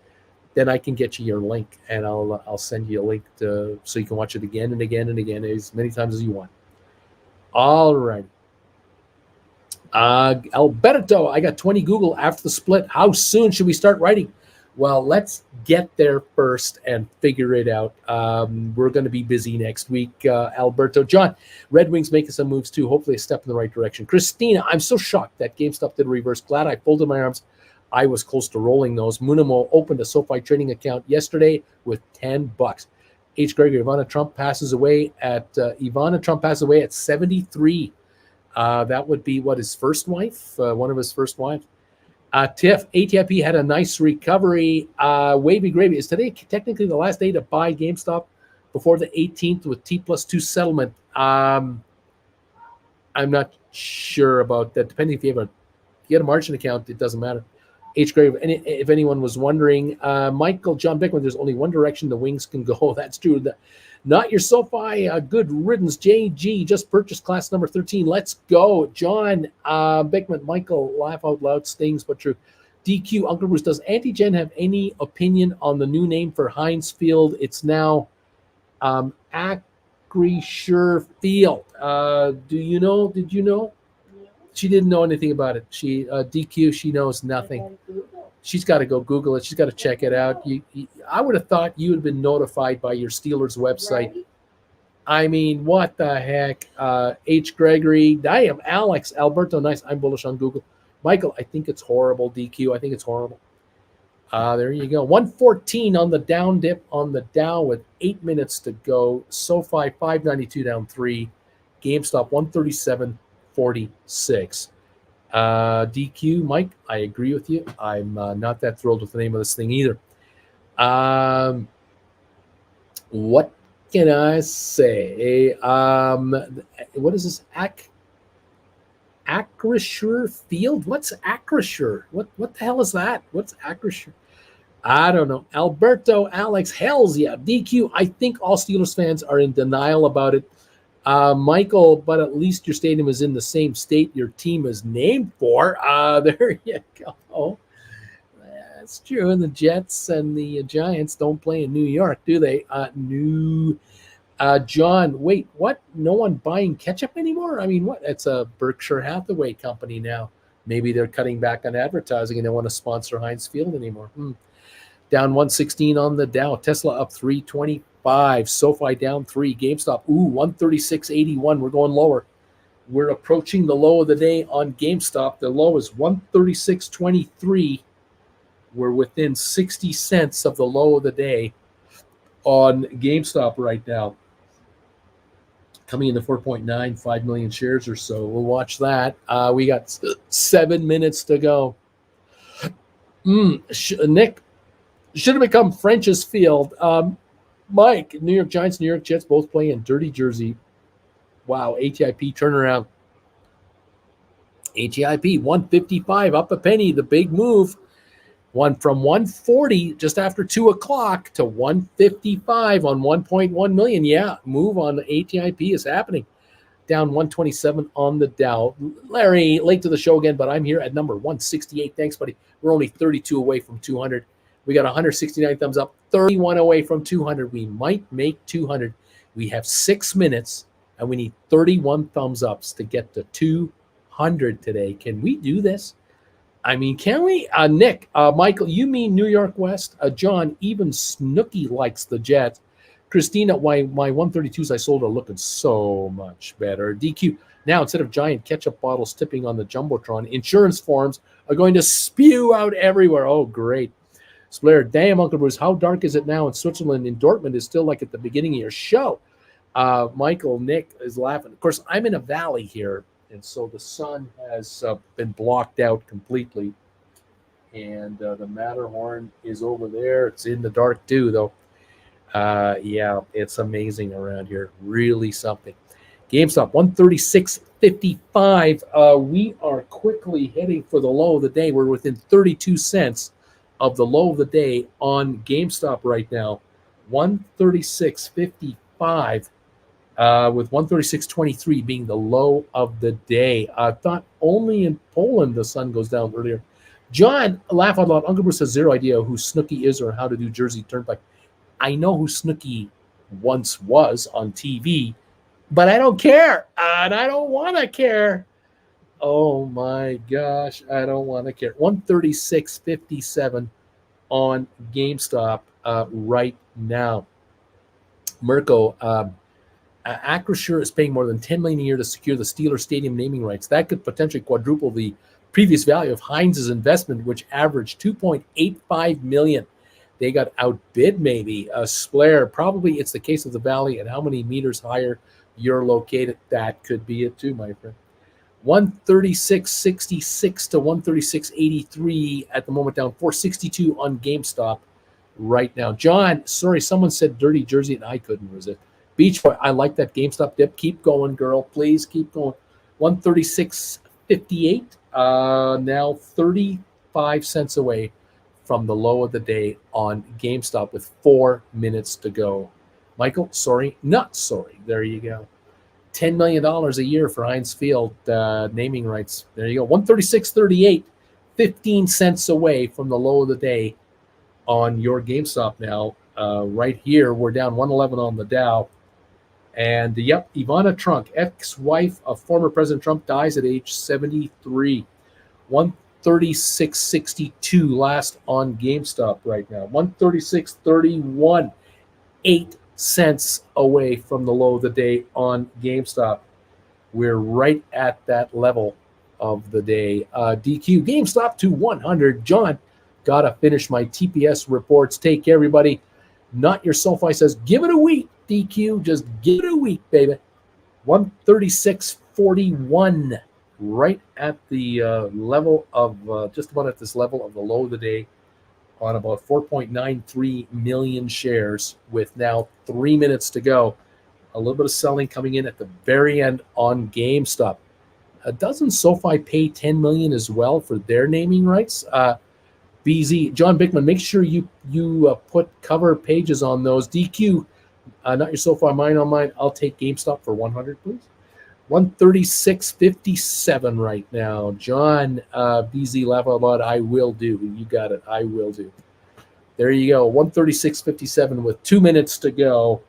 Then I can get you your link, and I'll send you a link so you can watch it again and again and again as many times as you want. All right. Alberto, I got 20 Google after the split. How soon should we start writing? Well, let's get there first and figure it out. We're going to be busy next week, Alberto. John, Red Wings making some moves too. Hopefully a step in the right direction. Christina, I'm so shocked that GameStop did a reverse. Glad I folded my arms. I was close to rolling those. Munamo opened a SoFi trading account yesterday with $10. H. Gregory, Ivana Trump passes away at 73. That would be his first wife, one of his first wives. Tiff, ATIP had a nice recovery. Wavy Gravy, is today technically the last day to buy GameStop before the 18th with T+2 settlement? I'm not sure about that. Depending if you have a margin account, it doesn't matter. H. Grave, if anyone was wondering, Michael, John Bickman, there's only one direction the Wings can go. That's true. Not your SoFi. Good riddance. JG just purchased class number 13. Let's go. John Bickman, Michael, laugh out loud, stings but true. DQ, Uncle Bruce, does Antigen have any opinion on the new name for Heinz Field? It's now Acrisure Field. Do you know? Did you know? She didn't know anything about it. She DQ, she knows nothing. She's got to go Google it. She's got to check it out. I would have thought you had been notified by your Steelers website. Right. I mean, what the heck? H. Gregory, I am Alex. Alberto, nice. I'm bullish on Google. Michael, I think it's horrible. DQ, I think it's horrible. There you go. 114 on the down dip on the Dow with 8 minutes to go. SoFi 592 down 3. GameStop 137.46. DQ, Mike, I agree with you. I'm not that thrilled with the name of this thing either. What can I say? What is this? Acrisure Field? What's Acrisure? What the hell is that? What's Acrisure? I don't know. Alberto, Alex, hells yeah. DQ, I think all Steelers fans are in denial about it. Michael, but at least your stadium is in the same state your team is named for. There you go. That's true. And the Jets and the Giants don't play in New York, do they? No. John, wait, what? No one buying ketchup anymore? I mean, what? It's a Berkshire Hathaway company now. Maybe they're cutting back on advertising and they want to sponsor Heinz Field anymore. Down 116 on the Dow. Tesla up 325. SoFi down 3. GameStop, 136.81. We're going lower. We're approaching the low of the day on GameStop. The low is 136.23. We're within 60 cents of the low of the day on GameStop right now. Coming into 4.95 million shares or so. We'll watch that. We got 7 minutes to go. Nick, should have become French's Field. Mike, New York Giants, New York Jets both playing in dirty jersey. Wow, ATIP turnaround. ATIP 155 up a penny, the big move. One from 140 just after 2 o'clock to 155 on 1.1 million. Yeah, move on the ATIP is happening. Down 127 on the Dow. Larry, late to the show again, but I'm here at number 168. Thanks, buddy. We're only 32 away from 200. We got 169 thumbs up, 31 away from 200. We might make 200. We have 6 minutes, and we need 31 thumbs ups to get to 200 today. Can we do this? I mean, can we? Nick, Michael, you mean New York West? John, even Snooky likes the Jets. Christina, why my 132s I sold are looking so much better. DQ, now instead of giant ketchup bottles tipping on the Jumbotron, insurance forms are going to spew out everywhere. Oh, great. Splair, damn, Uncle Bruce, how dark is it now in Switzerland? In Dortmund is still like at the beginning of your show. Michael, Nick is laughing. Of course, I'm in a valley here, and so the sun has been blocked out completely. And the Matterhorn is over there. It's in the dark too, though. Yeah, it's amazing around here. Really something. GameStop 136.55. We are quickly heading for the low of the day. We're within 32 cents of the low of the day on GameStop right now. 136.55. With 136.23 being the low of the day. I thought only in Poland the sun goes down earlier. John, laugh out loud. Uncle Bruce has zero idea who Snooki is or how to do Jersey Turnpike. I know who Snooki once was on TV, but I don't care, and I don't want to care. Oh my gosh, I don't want to care. 136.57 on GameStop right now. Mirko, Acrisure is paying more than $10 million a year to secure the Steelers Stadium naming rights. That could potentially quadruple the previous value of Heinz's investment, which averaged $2.85 million. They got outbid, maybe. Splair, probably it's the case of the valley and how many meters higher you're located. That could be it too, my friend. 136.66 to 136.83 at the moment, down 462 on GameStop right now. John, sorry, someone said dirty Jersey and I couldn't resist. Beach Boy, I like that GameStop dip. Keep going, girl. Please keep going. 136.58. Now 35 cents away from the low of the day on GameStop with 4 minutes to go. Michael, sorry, not sorry. There you go. $10 million a year for Heinz Field naming rights. There you go. 136.38, 15 cents away from the low of the day on your GameStop now. Right here, we're down 111 on the Dow. And yep, Ivana Trump, ex-wife of former President Trump, dies at age 73. 136.62 last on GameStop right now. 136.31, 8 cents away from the low of the day on GameStop. We're right at that level of the day. DQ, GameStop to 100. John, gotta finish my TPS reports. Take care, everybody. Not your SoFi says, give it a week, DQ. Just give it a week, baby. 136.41, right at the level of, just about at this level of the low of the day on about 4.93 million shares with now 3 minutes to go. A little bit of selling coming in at the very end on GameStop. Doesn't SoFi pay $10 million as well for their naming rights? BZ, John Bickman, make sure you put cover pages on those. DQ, not your SoFi, mine on mine. I'll take GameStop for 100, please. 136.57 right now. John, BZ, laugh out loud. I will do. You got it. I will do. There you go. 136.57 with 2 minutes to go.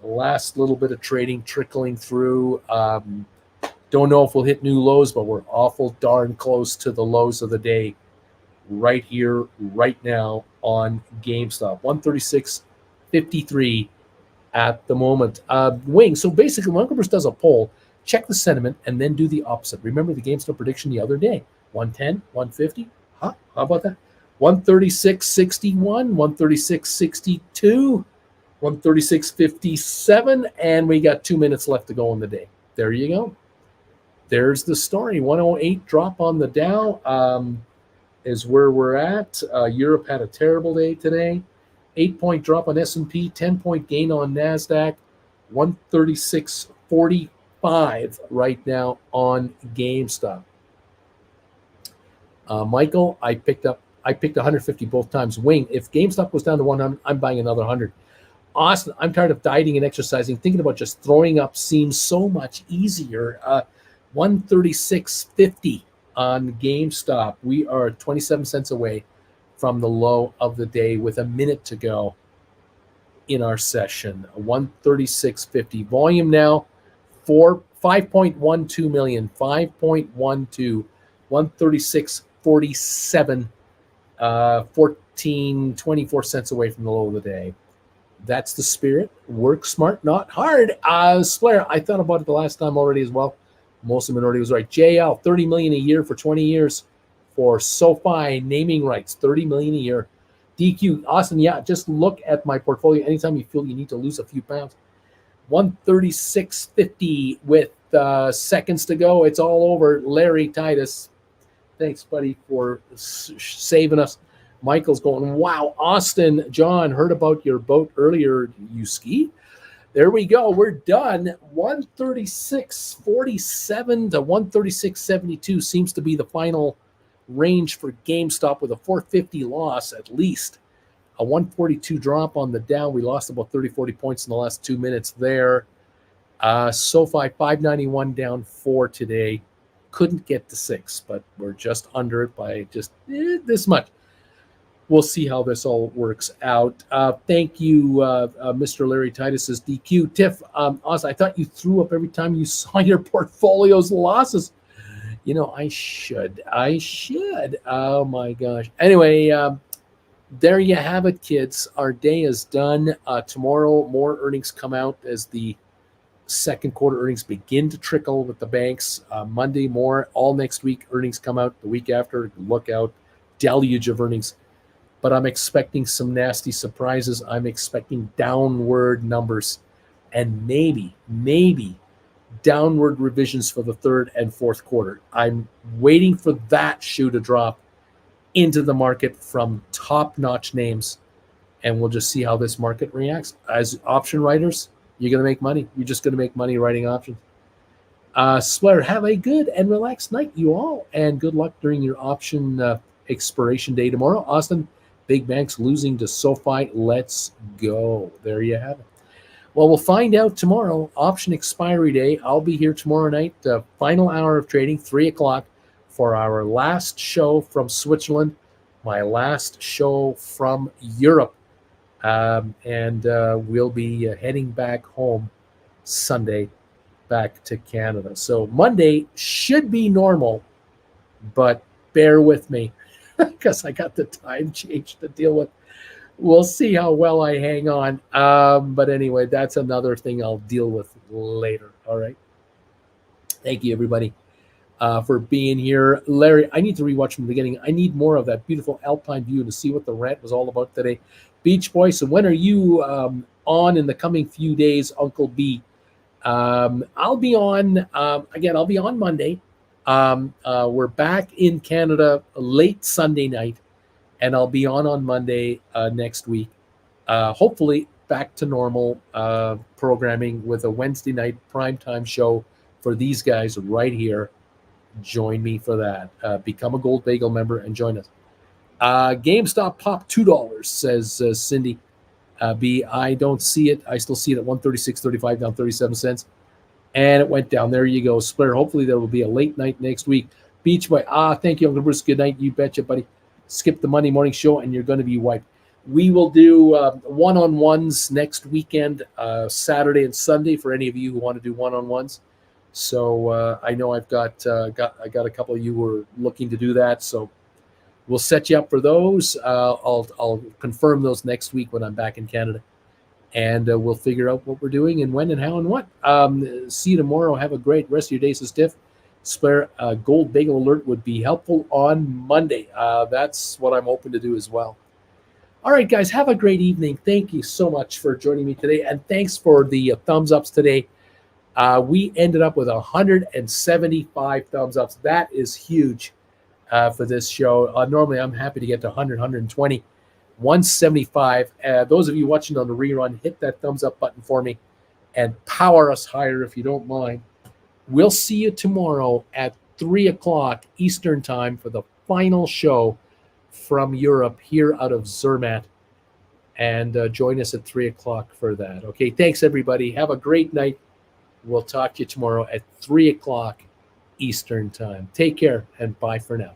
Last little bit of trading trickling through. Don't know if we'll hit new lows, but we're awful darn close to the lows of the day right here, right now on GameStop. 136.53 at the moment. Wing, so basically when Uncle Bruce does a poll, check the sentiment and then do the opposite. Remember the GameStop prediction the other day? 110, 150? Huh? How about that? 136.61, 136.62, 136.57, and we got 2 minutes left to go in the day. There you go. There's the story. 108 drop on the Dow is where we're at. Europe had a terrible day today. 8-point drop on S&P, 10-point gain on NASDAQ, 136.45 right now on GameStop. Michael, I picked 150 both times. Wing, if GameStop goes down to 100, I'm buying another 100. Austin, I'm tired of dieting and exercising. Thinking about just throwing up seems so much easier. 136.50 on GameStop. We are 27 cents away from the low of the day with a minute to go in our session. 136.50. Volume now, 5.12 million. 5.12. 136.47. 24 cents away from the low of the day. That's the spirit. Work smart, not hard. Slayer, I thought about it the last time already as well. Most of the minority was right. JL, $30 million a year for 20 years for SoFi naming rights. $30 million a year. DQ, Austin, yeah, just look at my portfolio. Anytime you feel you need to lose a few pounds. 136.50 with seconds to go. It's all over. Larry Titus, thanks, buddy, for saving us. Michael's going, wow, Austin, John, heard about your boat earlier. You ski? There we go. We're done. 136.47 to 136.72 seems to be the final range for GameStop with a 450 loss at least. A 142 drop on the Dow. We lost about 30, 40 points in the last 2 minutes there. SoFi 591 down 4 today. Couldn't get to 6, but we're just under it by just this much. We'll see how this all works out. Thank you, Mr. Larry Titus says DQ. Tiff, Oz, I thought you threw up every time you saw your portfolio's losses. You know, I should. Oh, my gosh. Anyway, there you have it, kids. Our day is done. Tomorrow, more earnings come out as the second quarter earnings begin to trickle with the banks. Monday, more. All next week, earnings come out. The week after, look out. Deluge of earnings. But I'm expecting some nasty surprises. I'm expecting downward numbers and maybe downward revisions for the third and fourth quarter. I'm waiting for that shoe to drop into the market from top-notch names, and we'll just see how this market reacts. As option writers, you're going to make money. You're just going to make money writing options. Swear, have a good and relaxed night, you all, and good luck during your option expiration day tomorrow. Austin, big banks losing to SoFi. Let's go. There you have it. Well, we'll find out tomorrow. Option expiry day. I'll be here tomorrow night. Final hour of trading, 3 o'clock, for our last show from Switzerland, my last show from Europe. And we'll be heading back home Sunday, back to Canada. So Monday should be normal, but bear with me because I got the time change to deal with. We'll see how well I hang on. But anyway, that's another thing I'll deal with later. All right. Thank you, everybody, for being here. Larry, I need to rewatch from the beginning. I need more of that beautiful alpine view to see what the rant was all about today. Beach Boy, so when are you on in the coming few days, Uncle B? I'll be on, again, I'll be on Monday. We're back in Canada late Sunday night, and I'll be on Monday next week. Hopefully back to normal programming with a Wednesday night primetime show for these guys right here. Join me for that. Become a Gold Bagel member and join us. GameStop popped $2, says Cindy. B, I don't see it. I still see it at 136.35, down 37 cents. And it went down. There you go. Splitter. Hopefully there will be a late night next week. Beach Boy. Thank you, Uncle Bruce. Good night. You betcha, buddy. Skip the Monday morning show and you're going to be wiped. We will do one-on-ones next weekend, Saturday and Sunday, for any of you who want to do one-on-ones. So I know I've got a couple of you who are looking to do that. So we'll set you up for those. I'll confirm those next week when I'm back in Canada. And we'll figure out what we're doing and when and how and what. See you tomorrow. Have a great rest of your day, so stiff. Spare Gold Bagel Alert would be helpful on Monday. That's what I'm hoping to do as well. All right, guys, have a great evening. Thank you so much for joining me today. And thanks for the thumbs ups today. We ended up with 175 thumbs ups. That is huge for this show. Normally, I'm happy to get to 100, 120. 175. Those of you watching on the rerun, hit that thumbs up button for me and power us higher if you don't mind. We'll see you tomorrow at 3 o'clock Eastern time for the final show from Europe here out of Zermatt. And join us at 3 o'clock for that. Okay, thanks, everybody. Have a great night. We'll talk to you tomorrow at 3 o'clock Eastern time. Take care and bye for now.